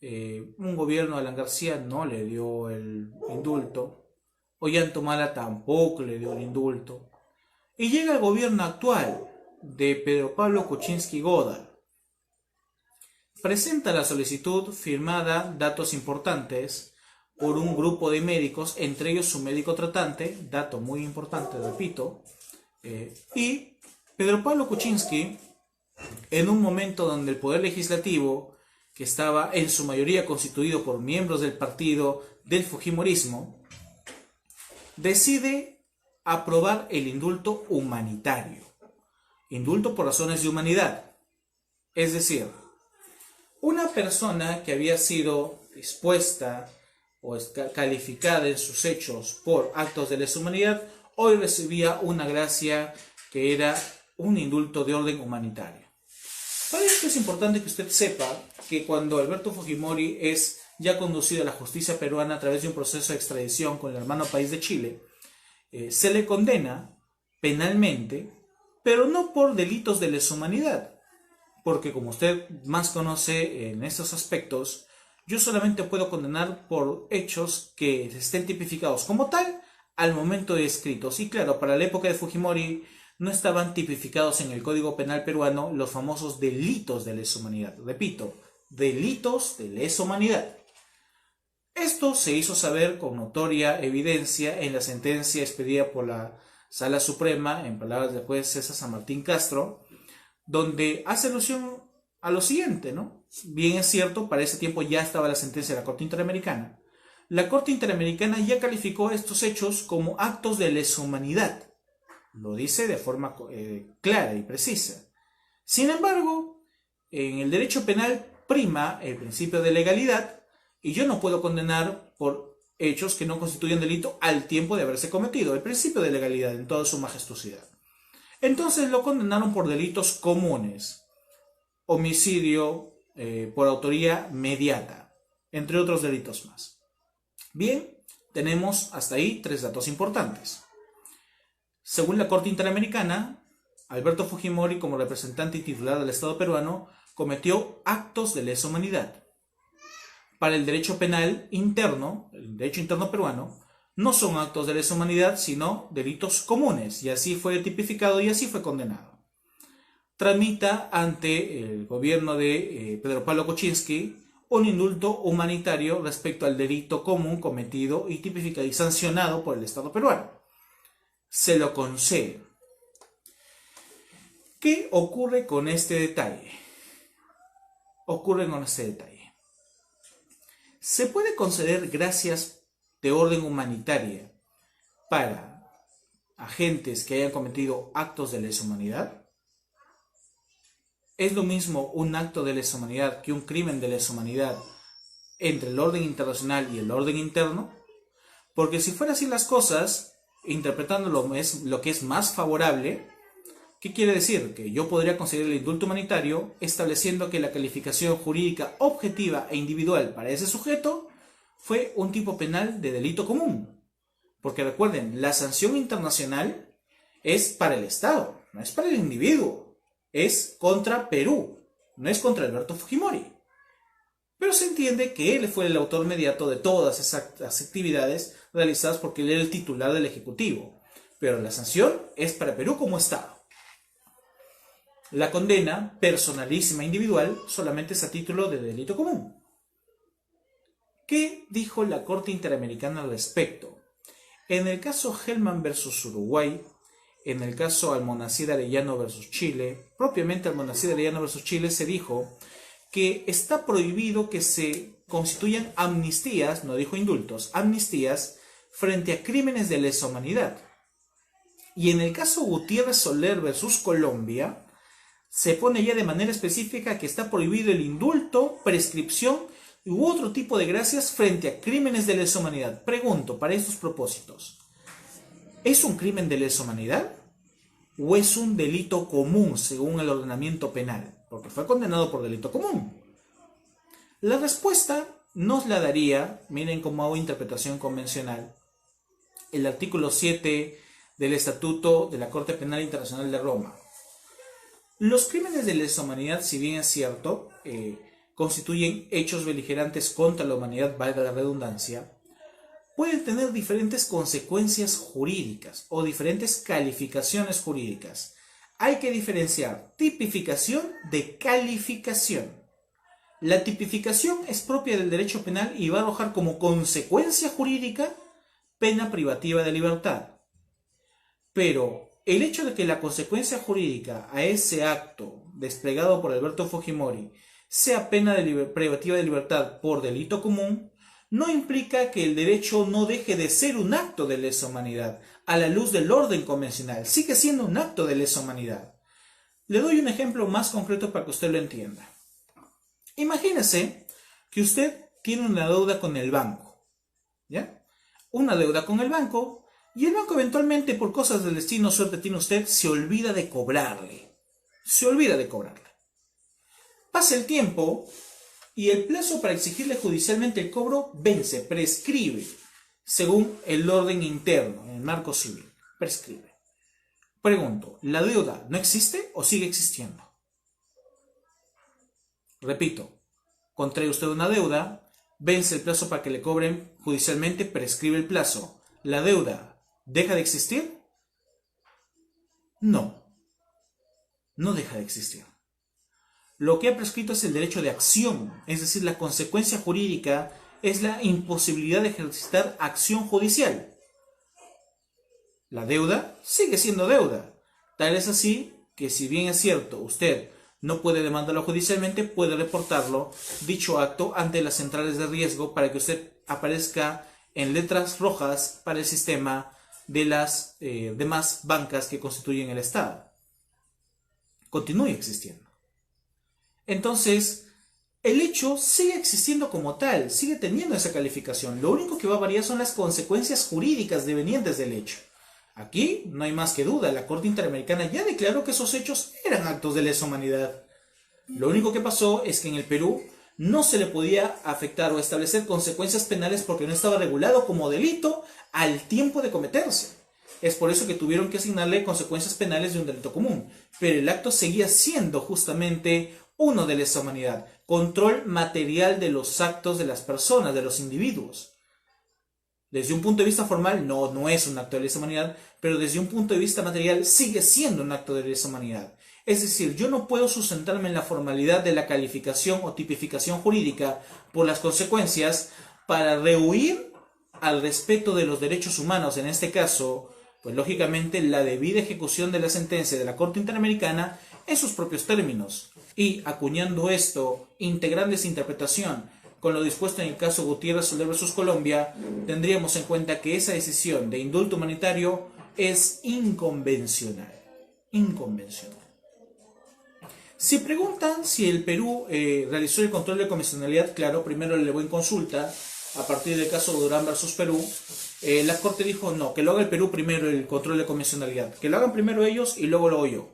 Un gobierno de Alan García no le dio el indulto, Ollanta tampoco le dio el indulto, y llega el gobierno actual de Pedro Pablo Kuczynski Godard. presenta la solicitud firmada, datos importantes, por un grupo de médicos, entre ellos su médico tratante, dato muy importante, repito, y Pedro Pablo Kuczynski, en un momento donde el Poder Legislativo, que estaba en su mayoría constituido por miembros del partido del Fujimorismo, decide aprobar el indulto humanitario, indulto por razones de humanidad. Es decir, una persona que había sido expuesta o calificada en sus hechos por actos de lesa humanidad, hoy recibía una gracia que era un indulto de orden humanitario. Para esto es importante que usted sepa que cuando Alberto Fujimori es ya conducido a la justicia peruana a través de un proceso de extradición con el hermano país de Chile, se le condena penalmente, pero no por delitos de lesa humanidad, porque como usted más conoce en estos aspectos, yo solamente puedo condenar por hechos que estén tipificados como tal al momento de escritos. Y claro, para la época de Fujimori no estaban tipificados en el Código Penal peruano los famosos delitos de lesa humanidad. Repito, delitos de lesa humanidad. Esto se hizo saber con notoria evidencia en la sentencia expedida por la Sala Suprema, en palabras del juez César San Martín Castro, donde hace alusión a lo siguiente, ¿no? Bien es cierto, para ese tiempo ya estaba la sentencia de la Corte Interamericana. La Corte Interamericana ya calificó estos hechos como actos de lesa humanidad. Lo dice de forma clara y precisa. Sin embargo, en el derecho penal prima el principio de legalidad y yo no puedo condenar por hechos que no constituyen delito al tiempo de haberse cometido. El principio de legalidad en toda su majestuosidad. Entonces lo condenaron por delitos comunes, homicidio por autoría mediata, entre otros delitos más. Bien, tenemos hasta ahí 3 datos importantes. Según la Corte Interamericana, Alberto Fujimori, como representante y titular del Estado peruano, cometió actos de lesa humanidad. Para el derecho penal interno, el derecho interno peruano, no son actos de lesa humanidad, sino delitos comunes, y así fue tipificado y así fue condenado. Tramita ante el gobierno de Pedro Pablo Kuczynski un indulto humanitario respecto al delito común cometido y tipificado y sancionado por el Estado peruano. Se lo concede. ¿Qué ocurre con este detalle? Se puede conceder gracias de orden humanitaria para agentes que hayan cometido actos de lesa humanidad. ¿Es lo mismo un acto de lesa humanidad que un crimen de lesa humanidad entre el orden internacional y el orden interno? Porque si fuera así las cosas, interpretando lo que es más favorable, ¿qué quiere decir? Que yo podría conceder el indulto humanitario estableciendo que la calificación jurídica objetiva e individual para ese sujeto fue un tipo penal de delito común. Porque recuerden, la sanción internacional es para el Estado, no es para el individuo. Es contra Perú, no es contra Alberto Fujimori. Pero se entiende que él fue el autor mediato de todas esas actividades realizadas porque él era el titular del Ejecutivo. Pero la sanción es para Perú como Estado. La condena personalísima individual solamente es a título de delito común. ¿Qué dijo la Corte Interamericana al respecto? En el caso Hellman versus Uruguay, en el caso Almonacid Arellano versus Chile, propiamente Almonacid Arellano versus Chile, se dijo que está prohibido que se constituyan amnistías, no dijo indultos, amnistías frente a crímenes de lesa humanidad. Y en el caso Gutiérrez Soler versus Colombia, se pone ya de manera específica que está prohibido el indulto, prescripción u otro tipo de gracias frente a crímenes de lesa humanidad. Pregunto, para estos propósitos, ¿es un crimen de lesa humanidad o es un delito común según el ordenamiento penal? Porque fue condenado por delito común. La respuesta nos la daría, miren cómo hago interpretación convencional, el artículo 7 del Estatuto de la Corte Penal Internacional de Roma. Los crímenes de lesa humanidad, si bien es cierto, constituyen hechos beligerantes contra la humanidad, valga la redundancia, pueden tener diferentes consecuencias jurídicas o diferentes calificaciones jurídicas. Hay que diferenciar tipificación de calificación. La tipificación es propia del derecho penal y va a arrojar como consecuencia jurídica pena privativa de libertad. Pero el hecho de que la consecuencia jurídica a ese acto desplegado por Alberto Fujimori sea pena privativa de libertad por delito común, no implica que el derecho no deje de ser un acto de lesa humanidad a la luz del orden convencional. Sigue siendo un acto de lesa humanidad. Le doy un ejemplo más concreto para que usted lo entienda. Imagínese que usted tiene una deuda con el banco, ¿ya? Una deuda con el banco, y el banco eventualmente, por cosas del destino, suerte tiene usted, se olvida de cobrarle. Se olvida de cobrarle. Pasa el tiempo y el plazo para exigirle judicialmente el cobro vence, prescribe, según el orden interno, en el marco civil. Prescribe. Pregunto, ¿la deuda no existe o sigue existiendo? Repito, contrae usted una deuda, vence el plazo para que le cobren judicialmente, prescribe el plazo. ¿La deuda deja de existir? No, no deja de existir. Lo que ha prescrito es el derecho de acción, es decir, la consecuencia jurídica es la imposibilidad de ejercitar acción judicial. La deuda sigue siendo deuda. Tal es así que, si bien es cierto, usted no puede demandarlo judicialmente, puede reportarlo, dicho acto, ante las centrales de riesgo para que usted aparezca en letras rojas para el sistema de las demás bancas que constituyen el Estado. Continúe existiendo. Entonces, el hecho sigue existiendo como tal, sigue teniendo esa calificación. Lo único que va a variar son las consecuencias jurídicas devenientes del hecho. Aquí no hay más que duda, la Corte Interamericana ya declaró que esos hechos eran actos de lesa humanidad. Lo único que pasó es que en el Perú no se le podía afectar o establecer consecuencias penales porque no estaba regulado como delito al tiempo de cometerse. Es por eso que tuvieron que asignarle consecuencias penales de un delito común. Pero el acto seguía siendo justamente uno de lesa humanidad, control material de los actos de las personas, de los individuos. Desde un punto de vista formal, no es un acto de lesa humanidad, pero desde un punto de vista material sigue siendo un acto de lesa humanidad. Es decir, yo no puedo sustentarme en la formalidad de la calificación o tipificación jurídica por las consecuencias para rehuir al respeto de los derechos humanos, en este caso, pues lógicamente la debida ejecución de la sentencia de la Corte Interamericana en sus propios términos, y acuñando esto, integrando esa interpretación con lo dispuesto en el caso Gutiérrez Soler versus Colombia, tendríamos en cuenta que esa decisión de indulto humanitario es inconvencional. Inconvencional. Si preguntan si el Perú realizó el control de convencionalidad, claro, primero le voy en consulta, a partir del caso Durán versus Perú, la Corte dijo no, que lo haga el Perú primero el control de convencionalidad, que lo hagan primero ellos y luego lo hago yo.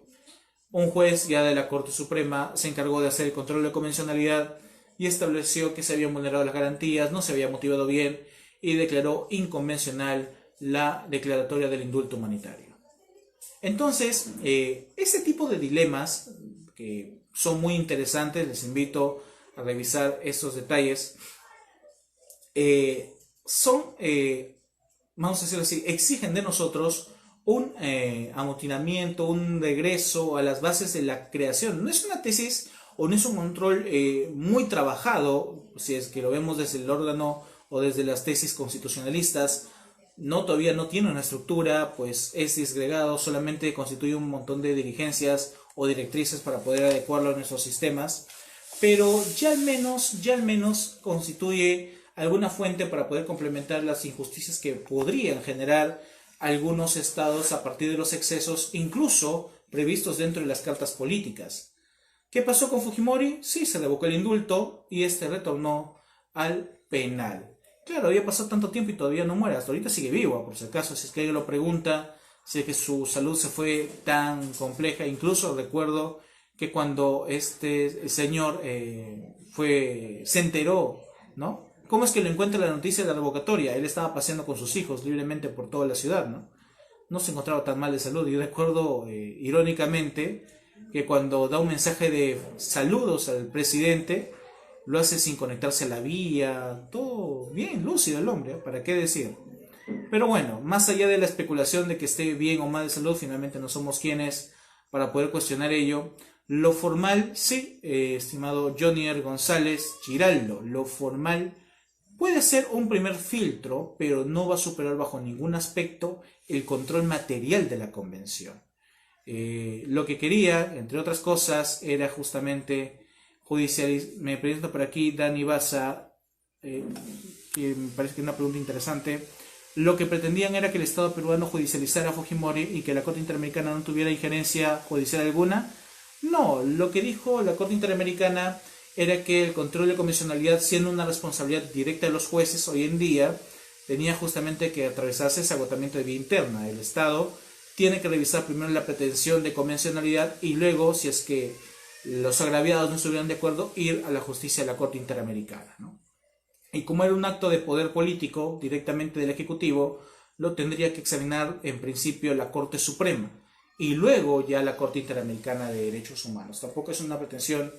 Un juez ya de la Corte Suprema se encargó de hacer el control de convencionalidad y estableció que se habían vulnerado las garantías, no se había motivado bien y declaró inconvencional la declaratoria del indulto humanitario. Entonces, ese tipo de dilemas que son muy interesantes, les invito a revisar estos detalles, vamos a decirlo así, exigen de nosotros un amotinamiento, un regreso a las bases de la creación. No es una tesis o no es un control muy trabajado, si es que lo vemos desde el órgano o desde las tesis constitucionalistas, todavía no tiene una estructura, pues es disgregado, solamente constituye un montón de dirigencias o directrices para poder adecuarlo a nuestros sistemas, pero ya al menos constituye alguna fuente para poder complementar las injusticias que podrían generar algunos estados a partir de los excesos, incluso previstos dentro de las cartas políticas. ¿Qué pasó con Fujimori? Sí, se revocó el indulto y este retornó al penal. Claro, había pasado tanto tiempo y todavía no muere. Hasta ahorita sigue vivo, por si acaso, si es que alguien lo pregunta, si es que su salud se fue tan compleja. Incluso recuerdo que cuando el señor se enteró, ¿no? ¿Cómo es que lo encuentra la noticia de la revocatoria? Él estaba paseando con sus hijos libremente por toda la ciudad, ¿no? No se encontraba tan mal de salud. Yo recuerdo, irónicamente, que cuando da un mensaje de saludos al presidente, lo hace sin conectarse a la vía, todo bien, lúcido el hombre, ¿para qué decir? Pero bueno, más allá de la especulación de que esté bien o mal de salud, finalmente no somos quienes para poder cuestionar ello. Lo formal, sí, estimado Jonier González Giraldo, lo formal puede ser un primer filtro, pero no va a superar bajo ningún aspecto el control material de la convención. Lo que quería, entre otras cosas, era justamente judicializar. Me presenta por aquí Dani Baza, que me parece que es una pregunta interesante. Lo que pretendían era que el Estado peruano judicializara a Fujimori y que la Corte Interamericana no tuviera injerencia judicial alguna. No, lo que dijo la Corte Interamericana era que el control de convencionalidad, siendo una responsabilidad directa de los jueces hoy en día, tenía justamente que atravesarse ese agotamiento de vía interna. El Estado tiene que revisar primero la pretensión de convencionalidad y luego, si es que los agraviados no estuvieran de acuerdo, ir a la justicia de la Corte Interamericana, ¿no? Y como era un acto de poder político directamente del Ejecutivo, lo tendría que examinar en principio la Corte Suprema y luego ya la Corte Interamericana de Derechos Humanos. Tampoco es una pretensión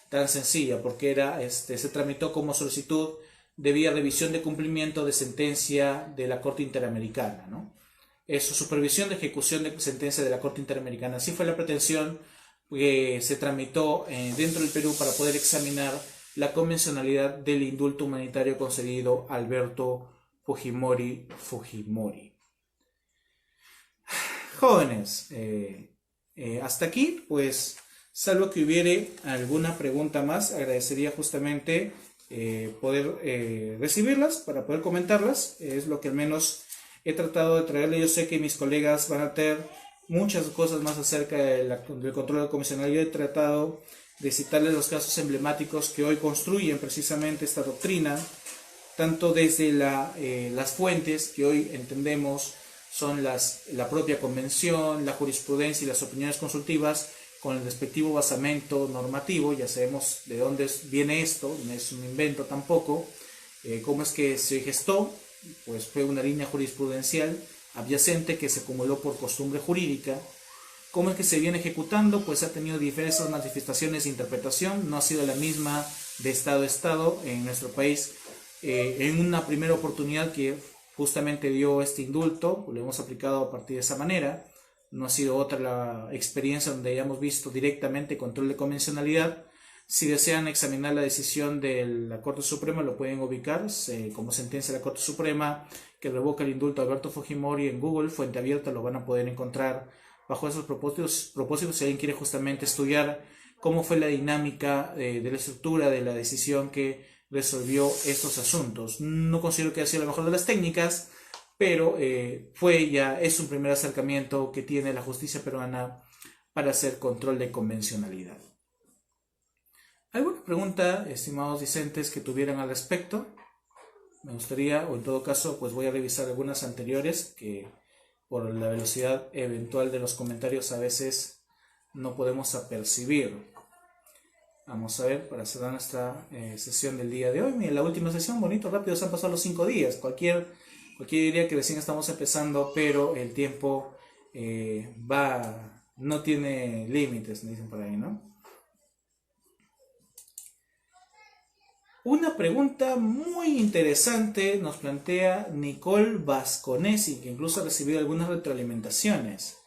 tan sencilla, porque se tramitó como solicitud de vía revisión de cumplimiento de sentencia de la Corte Interamericana, ¿no? Eso, supervisión de ejecución de sentencia de la Corte Interamericana. Así fue la pretensión que se tramitó dentro del Perú para poder examinar la convencionalidad del indulto humanitario concedido a Alberto Fujimori. Jóvenes, hasta aquí, pues, salvo que hubiere alguna pregunta más, agradecería justamente poder recibirlas para poder comentarlas. Es lo que al menos he tratado de traerle. Yo sé que mis colegas van a tener muchas cosas más acerca del control de convencionalidad. He tratado de citarles los casos emblemáticos que hoy construyen precisamente esta doctrina, tanto desde las fuentes que hoy entendemos son la propia convención, la jurisprudencia y las opiniones consultivas, con el respectivo basamento normativo. Ya sabemos de dónde viene esto, no es un invento tampoco. Cómo es que se gestó, pues fue una línea jurisprudencial adyacente que se acumuló por costumbre jurídica. Cómo es que se viene ejecutando, pues ha tenido diversas manifestaciones de interpretación, no ha sido la misma de estado a estado en nuestro país. En una primera oportunidad que justamente dio este indulto, lo hemos aplicado a partir de esa manera. No ha sido otra la experiencia donde hayamos visto directamente control de convencionalidad. Si desean examinar la decisión de la Corte Suprema, lo pueden ubicar como sentencia de la Corte Suprema que revoca el indulto a Alberto Fujimori en Google, fuente abierta, lo van a poder encontrar bajo esos propósitos. Si alguien quiere justamente estudiar cómo fue la dinámica de la estructura de la decisión que resolvió estos asuntos. No considero que haya sido la mejor de las técnicas, pero es un primer acercamiento que tiene la justicia peruana para hacer control de convencionalidad. ¿Alguna pregunta, estimados discentes, que tuvieran al respecto? Me gustaría, o en todo caso, pues voy a revisar algunas anteriores que por la velocidad eventual de los comentarios a veces no podemos apercibir. Vamos a ver, para cerrar nuestra sesión del día de hoy. Miren, la última sesión, bonito, rápido, se han pasado los 5 días. Cualquier diría que recién estamos empezando, pero el tiempo no tiene límites, me dicen por ahí, ¿no? Una pregunta muy interesante nos plantea Nicole Vasconesi, que incluso ha recibido algunas retroalimentaciones.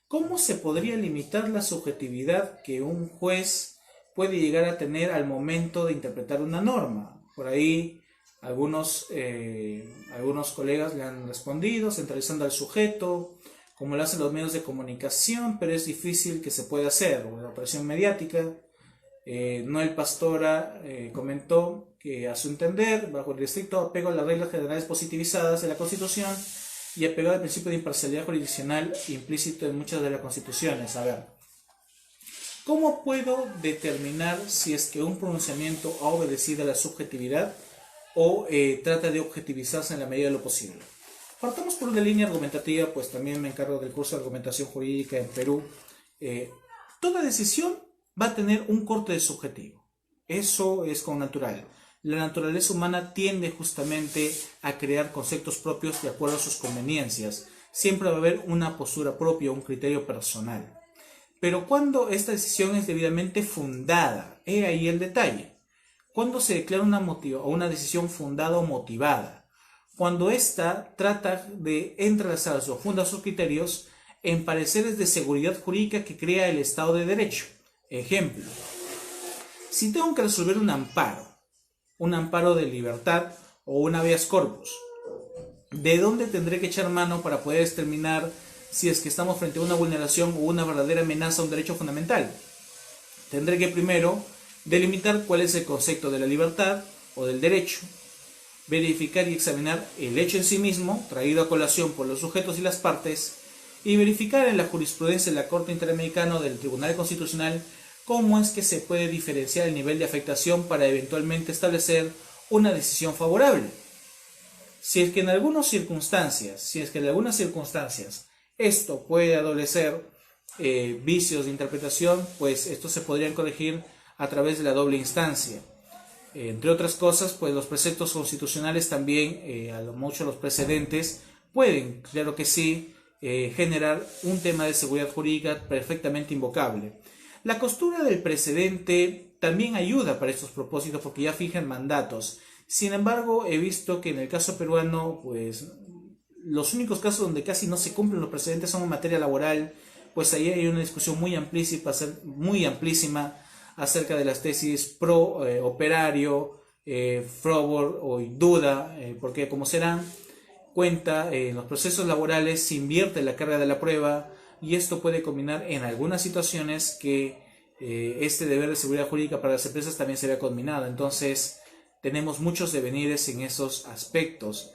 ¿Cómo se podría limitar la subjetividad que un juez puede llegar a tener al momento de interpretar una norma? Por ahí algunos colegas le han respondido centralizando al sujeto, como lo hacen los medios de comunicación, pero es difícil que se pueda hacer. La operación mediática. Noel Pastora comentó que a su entender, bajo el estricto apego a las reglas generales positivizadas de la Constitución y apegado al principio de imparcialidad jurisdiccional implícito en muchas de las constituciones. A ver, ¿cómo puedo determinar si es que un pronunciamiento ha obedecido a la subjetividad o trata de objetivizarse en la medida de lo posible? Partamos por una línea argumentativa, pues también me encargo del curso de argumentación jurídica en Perú. Toda decisión va a tener un corte subjetivo. Eso es como natural. La naturaleza humana tiende justamente a crear conceptos propios de acuerdo a sus conveniencias. Siempre va a haber una postura propia, un criterio personal. Pero cuando esta decisión es debidamente fundada, he ahí el detalle. Cuando se declara una decisión fundada o motivada. Cuando ésta trata de entrelazar o funda sus criterios en pareceres de seguridad jurídica que crea el Estado de Derecho. Ejemplo, si tengo que resolver un amparo de libertad o un habeas corpus, ¿de dónde tendré que echar mano para poder determinar si es que estamos frente a una vulneración o una verdadera amenaza a un derecho fundamental? Tendré que primero delimitar cuál es el concepto de la libertad o del derecho, verificar y examinar el hecho en sí mismo, traído a colación por los sujetos y las partes, y verificar en la jurisprudencia de la Corte Interamericana o del Tribunal Constitucional cómo es que se puede diferenciar el nivel de afectación para eventualmente establecer una decisión favorable. Si es que en algunas circunstancias esto puede adolecer vicios de interpretación, pues estos se podrían corregir a través de la doble instancia. Entre otras cosas, pues los preceptos constitucionales también, a lo mucho los precedentes, pueden, claro que sí, generar un tema de seguridad jurídica perfectamente invocable. La costura del precedente también ayuda para estos propósitos porque ya fijan mandatos. Sin embargo, he visto que en el caso peruano, pues los únicos casos donde casi no se cumplen los precedentes son en materia laboral, pues ahí hay una discusión muy amplísima acerca de las tesis pro operario, favor o duda, porque como se dan cuenta, en los procesos laborales se invierte la carga de la prueba y esto puede combinar en algunas situaciones que este deber de seguridad jurídica para las empresas también se vea combinado. Entonces tenemos muchos devenires en esos aspectos.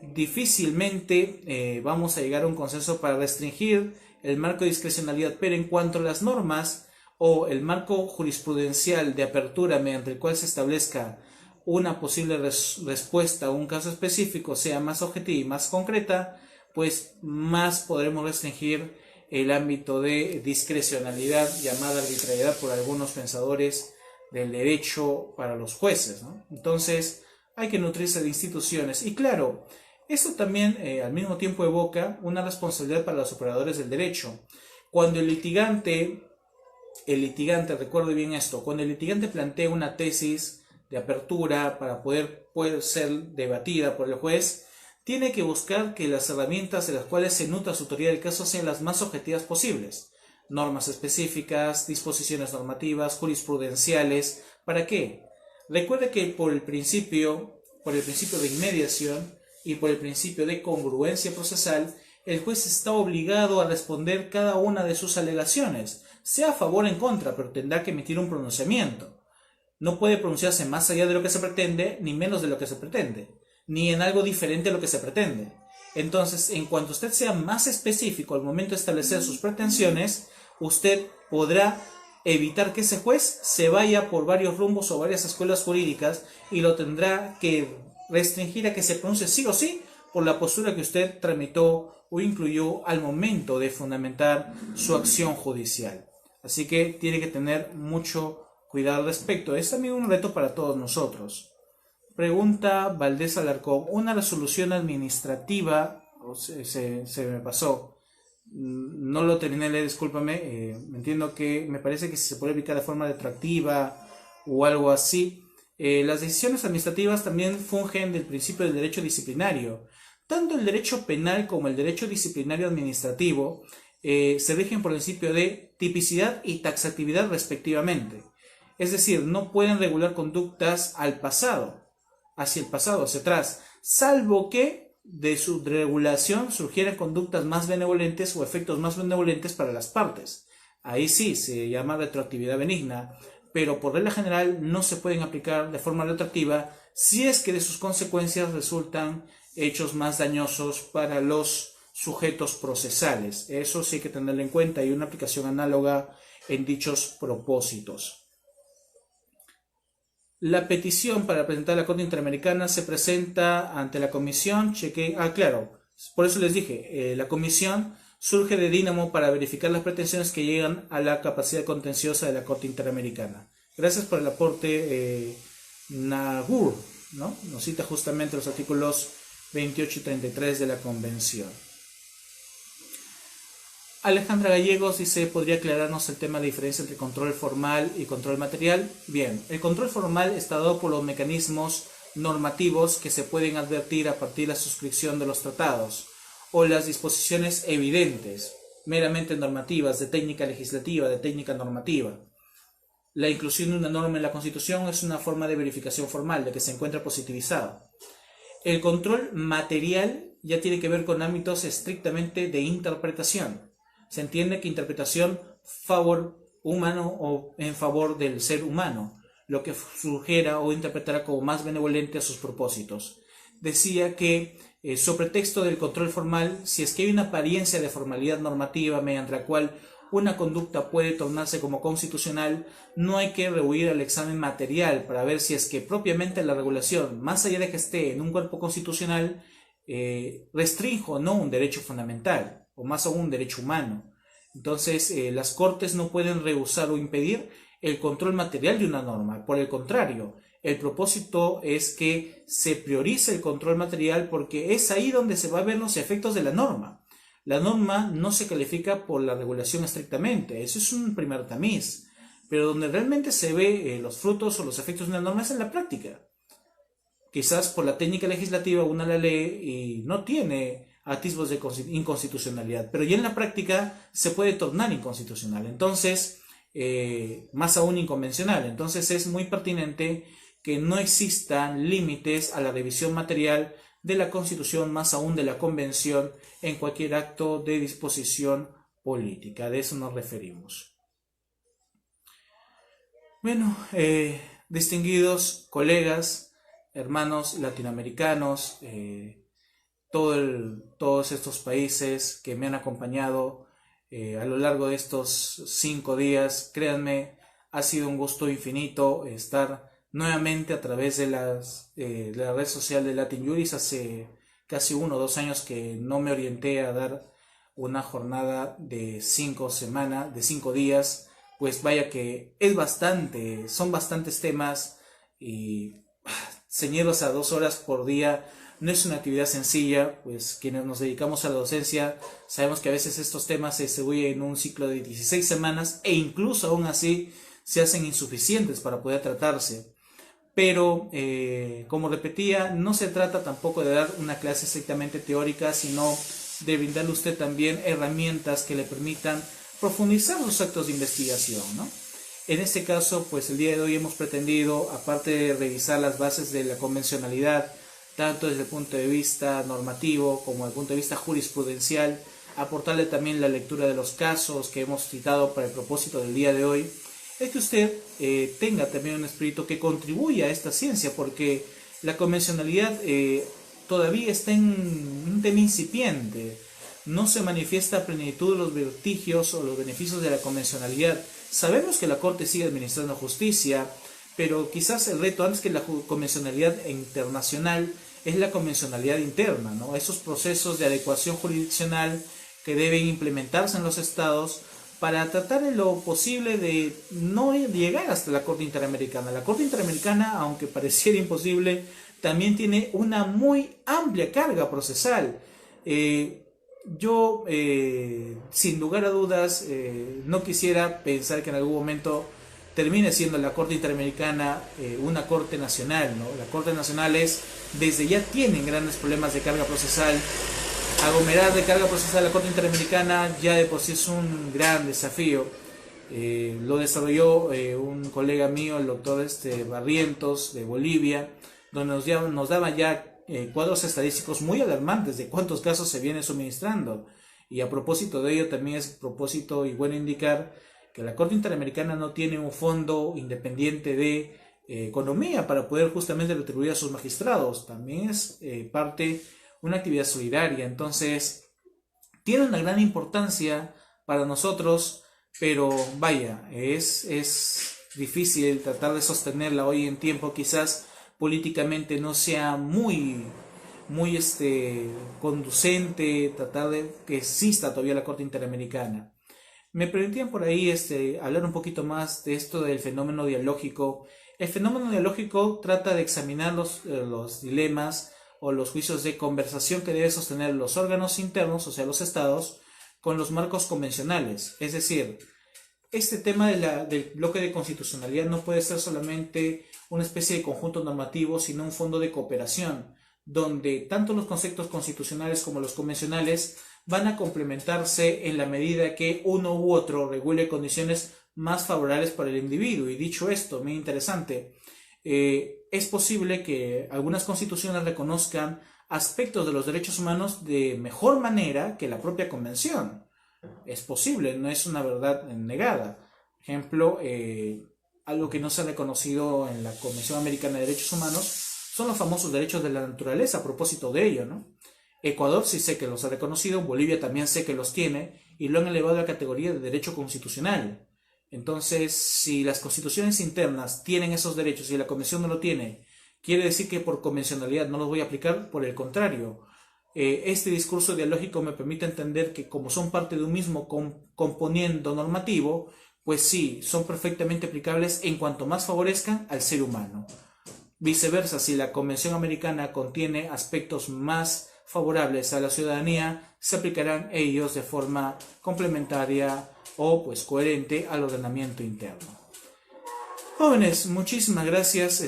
Difícilmente vamos a llegar a un consenso para restringir el marco de discrecionalidad, pero en cuanto a las normas o el marco jurisprudencial de apertura mediante el cual se establezca una posible respuesta a un caso específico sea más objetiva y más concreta, pues más podremos restringir el ámbito de discrecionalidad llamada arbitrariedad por algunos pensadores del derecho para los jueces, ¿no? Entonces hay que nutrirse de instituciones y claro, esto también al mismo tiempo evoca una responsabilidad para los operadores del derecho. Cuando el litigante, recuerde bien esto, cuando el litigante plantea una tesis de apertura para poder ser debatida por el juez, tiene que buscar que las herramientas de las cuales se nutra su teoría del caso sean las más objetivas posibles. Normas específicas, disposiciones normativas, jurisprudenciales. ¿Para qué? Recuerde que por el principio de inmediación y por el principio de congruencia procesal, el juez está obligado a responder cada una de sus alegaciones, sea a favor o en contra, pero tendrá que emitir un pronunciamiento. No puede pronunciarse más allá de lo que se pretende, ni menos de lo que se pretende, ni en algo diferente a lo que se pretende. Entonces, en cuanto usted sea más específico al momento de establecer sus pretensiones, usted podrá evitar que ese juez se vaya por varios rumbos o varias escuelas jurídicas y lo tendrá que restringir a que se pronuncie sí o sí por la postura que usted tramitó o incluyó al momento de fundamentar su acción judicial. Así que tiene que tener mucho cuidado al respecto. Es también un reto para todos nosotros. Pregunta Valdés Alarcón, una resolución administrativa, se me pasó, no lo terminé de leer, discúlpame, entiendo que me parece que se puede evitar de forma retroactiva o algo así. Las decisiones administrativas también fungen del principio del derecho disciplinario. Tanto el derecho penal como el derecho disciplinario administrativo se rigen por el principio de tipicidad y taxatividad respectivamente. Es decir, no pueden regular conductas al pasado, hacia el pasado, hacia atrás, salvo que de su regulación surgieran conductas más benevolentes o efectos más benevolentes para las partes. Ahí sí se llama retroactividad benigna, pero por regla general no se pueden aplicar de forma retroactiva si es que de sus consecuencias resultan hechos más dañosos para los sujetos procesales. Eso sí hay que tenerlo en cuenta y una aplicación análoga en dichos propósitos. La petición para presentar a la Corte Interamericana se presenta ante la comisión. Claro, por eso les dije, la comisión surge de Dínamo para verificar las pretensiones que llegan a la capacidad contenciosa de la Corte Interamericana. Gracias por el aporte, Nagur, ¿no? Nos cita justamente los artículos 28 y 33 de la Convención. Alejandra Gallegos dice, ¿podría aclararnos el tema de la diferencia entre control formal y control material? Bien, el control formal está dado por los mecanismos normativos que se pueden advertir a partir de la suscripción de los tratados o las disposiciones evidentes, meramente normativas, de técnica legislativa, de técnica normativa. la inclusión de una norma en la Constitución es una forma de verificación formal, de que se encuentra positivizado. El control material ya tiene que ver con ámbitos estrictamente de interpretación. Se entiende que interpretación favor humano o en favor del ser humano, lo que sugiera o interpretará como más benevolente a sus propósitos. Decía que sobre texto del control formal, si es que hay una apariencia de formalidad normativa mediante la cual una conducta puede tornarse como constitucional, no hay que rehuir al examen material para ver si es que propiamente la regulación, más allá de que esté en un cuerpo constitucional, restringe o no un derecho fundamental, o más aún un derecho humano. Entonces, las Cortes no pueden rehusar o impedir el control material de una norma. Por el contrario, el propósito es que se priorice el control material porque es ahí donde se va a ver los efectos de la norma. La norma no se califica por la regulación estrictamente, eso es un primer tamiz, pero donde realmente se ve los frutos o los efectos de una norma es en la práctica. Quizás por la técnica legislativa uno la lee y no tiene atisbos de inconstitucionalidad, pero ya en la práctica se puede tornar inconstitucional, entonces, más aún inconvencional. Entonces es muy pertinente que no existan límites a la revisión material de la Constitución, más aún de la Convención, en cualquier acto de disposición política. De eso nos referimos. Bueno, distinguidos colegas, hermanos latinoamericanos, todos estos países que me han acompañado a lo largo de estos 5 días, créanme, ha sido un gusto infinito estar nuevamente a través de la red social de Latin Juris. Hace casi 1 o 2 años que no me orienté a dar una jornada de 5 días, pues vaya que son bastantes temas y ceñirlos a 2 horas por día no es una actividad sencilla, pues quienes nos dedicamos a la docencia sabemos que a veces estos temas se distribuyen en un ciclo de 16 semanas e incluso aún así se hacen insuficientes para poder tratarse. Pero, como repetía, no se trata tampoco de dar una clase estrictamente teórica, sino de brindarle a usted también herramientas que le permitan profundizar los actos de investigación, ¿no? En este caso, pues el día de hoy hemos pretendido, aparte de revisar las bases de la convencionalidad, tanto desde el punto de vista normativo como desde el punto de vista jurisprudencial, aportarle también la lectura de los casos que hemos citado para el propósito del día de hoy, es que usted tenga también un espíritu que contribuya a esta ciencia, porque la convencionalidad todavía está en un tema incipiente, no se manifiesta a plenitud los vestigios o los beneficios de la convencionalidad. Sabemos que la Corte sigue administrando justicia, pero quizás el reto antes que la convencionalidad internacional es la convencionalidad interna, ¿no? Esos procesos de adecuación jurisdiccional que deben implementarse en los estados para tratar en lo posible de no llegar hasta la Corte Interamericana. La Corte Interamericana, aunque pareciera imposible, también tiene una muy amplia carga procesal. Yo, sin lugar a dudas, no quisiera pensar que en algún momento termine siendo la Corte Interamericana una Corte Nacional, ¿no? La Corte Nacional desde ya tienen grandes problemas de carga procesal. Aglomerar de carga procesal a la Corte Interamericana ya de por sí es un gran desafío. Lo desarrolló un colega mío, el doctor Barrientos, de Bolivia, donde nos daba ya cuadros estadísticos muy alarmantes de cuántos casos se vienen suministrando. Y a propósito de ello, también es propósito y bueno indicar que la Corte Interamericana no tiene un fondo independiente de economía para poder justamente retribuir a sus magistrados. También es una actividad solidaria. Entonces, tiene una gran importancia para nosotros, pero vaya, es difícil tratar de sostenerla hoy en tiempo. Quizás políticamente no sea muy conducente tratar de que exista todavía la Corte Interamericana. Me permitían por ahí hablar un poquito más de esto del fenómeno dialógico. El fenómeno dialógico trata de examinar los dilemas o los juicios de conversación que deben sostener los órganos internos, o sea, los estados, con los marcos convencionales. Es decir, este tema del bloque de constitucionalidad no puede ser solamente una especie de conjunto normativo, sino un fondo de cooperación, donde tanto los conceptos constitucionales como los convencionales van a complementarse en la medida que uno u otro regule condiciones más favorables para el individuo. Y dicho esto, muy interesante, es posible que algunas constituciones reconozcan aspectos de los derechos humanos de mejor manera que la propia convención. Es posible, no es una verdad negada. Por ejemplo, algo que no se ha reconocido en la Convención Americana de Derechos Humanos son los famosos derechos de la naturaleza, a propósito de ello, ¿no? Ecuador sí sé que los ha reconocido, Bolivia también sé que los tiene y lo han elevado a la categoría de derecho constitucional. Entonces, si las constituciones internas tienen esos derechos y la Convención no lo tiene, ¿quiere decir que por convencionalidad no los voy a aplicar? Por el contrario, este discurso dialógico me permite entender que como son parte de un mismo componente normativo, pues sí, son perfectamente aplicables en cuanto más favorezcan al ser humano. Viceversa, si la Convención Americana contiene aspectos más favorables a la ciudadanía, se aplicarán ellos de forma complementaria o pues coherente al ordenamiento interno. Jóvenes, muchísimas gracias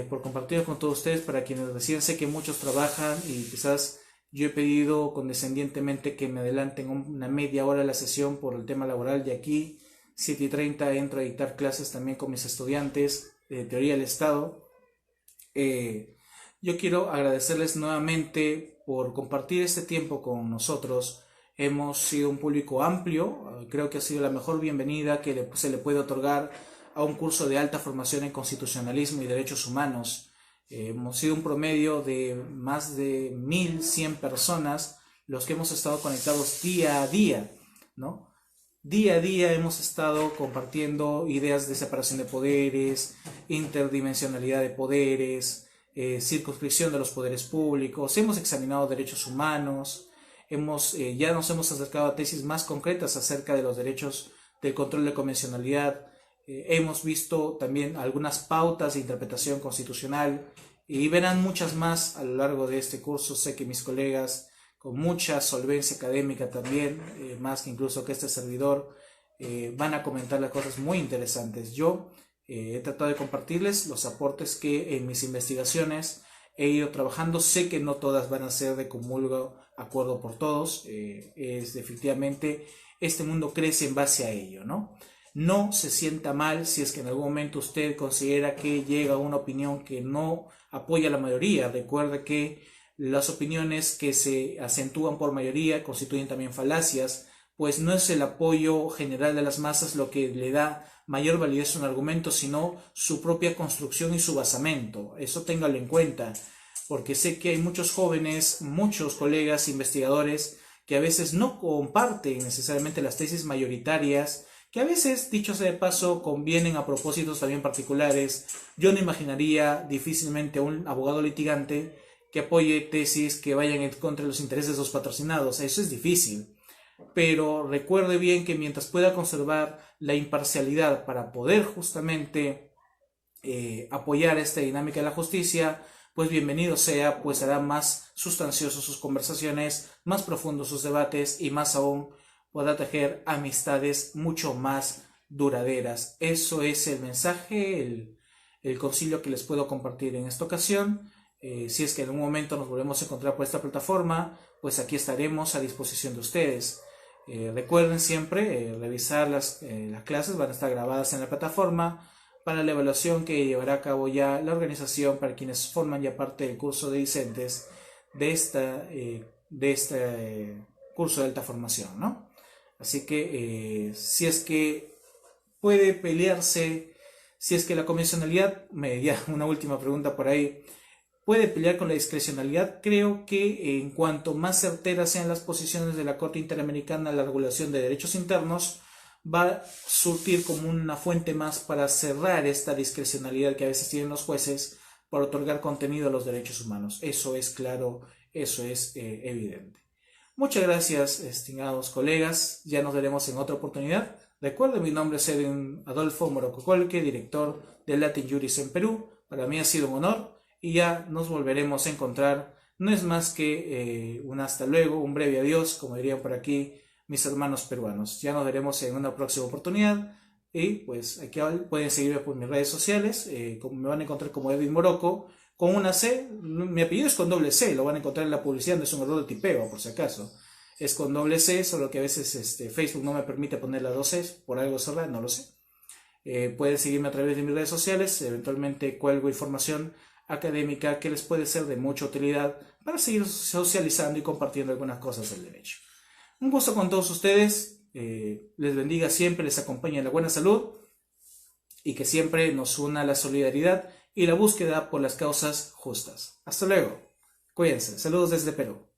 por compartir con todos ustedes. Para quienes recién sé que muchos trabajan y quizás yo he pedido condescendientemente que me adelanten una media hora la sesión por el tema laboral, y aquí 7:30 entro a dictar clases también con mis estudiantes de teoría del Estado. Yo quiero agradecerles nuevamente por compartir este tiempo con nosotros. Hemos sido un público amplio, creo que ha sido la mejor bienvenida que se le puede otorgar a un curso de alta formación en constitucionalismo y derechos humanos. Hemos sido un promedio de más de 1.100 personas los que hemos estado conectados día a día, ¿no? Día a día hemos estado compartiendo ideas de separación de poderes, interdimensionalidad de poderes, circunscripción de los poderes públicos, hemos examinado derechos humanos, ya nos hemos acercado a tesis más concretas acerca de los derechos del control de convencionalidad, hemos visto también algunas pautas de interpretación constitucional y verán muchas más a lo largo de este curso. Sé que mis colegas con mucha solvencia académica también, más que incluso que este servidor, van a comentar las cosas muy interesantes. Yo he tratado de compartirles los aportes que en mis investigaciones he ido trabajando. Sé que no todas van a ser de común acuerdo por todos. Efectivamente, este mundo crece en base a ello, ¿no? No se sienta mal si es que en algún momento usted considera que llega a una opinión que no apoya a la mayoría. Recuerde que las opiniones que se acentúan por mayoría constituyen también falacias, pues no es el apoyo general de las masas lo que le da mayor validez a un argumento, sino su propia construcción y su basamento. Eso téngalo en cuenta, porque sé que hay muchos jóvenes, muchos colegas investigadores que a veces no comparten necesariamente las tesis mayoritarias, que a veces, dicho sea de paso, convienen a propósitos también particulares. Yo no imaginaría difícilmente a un abogado litigante que apoye tesis que vayan en contra de los intereses de los patrocinados. Eso es difícil. Pero recuerde bien que mientras pueda conservar la imparcialidad para poder justamente apoyar esta dinámica de la justicia, pues bienvenido sea, pues hará más sustanciosos sus conversaciones, más profundos sus debates y más aún podrá tejer amistades mucho más duraderas. Eso es el mensaje, el concilio que les puedo compartir en esta ocasión. Si es que en un momento nos volvemos a encontrar por esta plataforma, pues aquí estaremos a disposición de ustedes. Recuerden siempre revisar las clases, van a estar grabadas en la plataforma para la evaluación que llevará a cabo ya la organización para quienes forman ya parte del curso de discentes de este curso de alta formación, ¿no? Así que si es que puede pelearse, si es que la convencionalidad, ya una última pregunta por ahí, puede pelear con la discrecionalidad. Creo que en cuanto más certeras sean las posiciones de la Corte Interamericana a la regulación de derechos internos, va a surtir como una fuente más para cerrar esta discrecionalidad que a veces tienen los jueces para otorgar contenido a los derechos humanos. Eso es claro, eso es evidente. Muchas gracias, estimados colegas. Ya nos veremos en otra oportunidad. Recuerden, mi nombre es Edwin Adolfo Morococolque, director de Latin Juris en Perú. Para mí ha sido un honor y ya nos volveremos a encontrar. No es más que un hasta luego, un breve adiós, como dirían por aquí mis hermanos peruanos. Ya nos veremos en una próxima oportunidad. Y pues aquí pueden seguirme por mis redes sociales. Me van a encontrar como Edwin Moroco, con una C. Mi apellido es con doble C, lo van a encontrar en la publicidad, no es un error de tipeo, por si acaso. Es con doble C, solo que a veces Facebook no me permite poner las dos C, por algo cerrado, no lo sé. Pueden seguirme a través de mis redes sociales, eventualmente cuelgo información académica que les puede ser de mucha utilidad para seguir socializando y compartiendo algunas cosas del derecho. Un gusto con todos ustedes, les bendiga siempre, les acompañe la buena salud y que siempre nos una la solidaridad y la búsqueda por las causas justas. Hasta luego, cuídense, saludos desde Perú.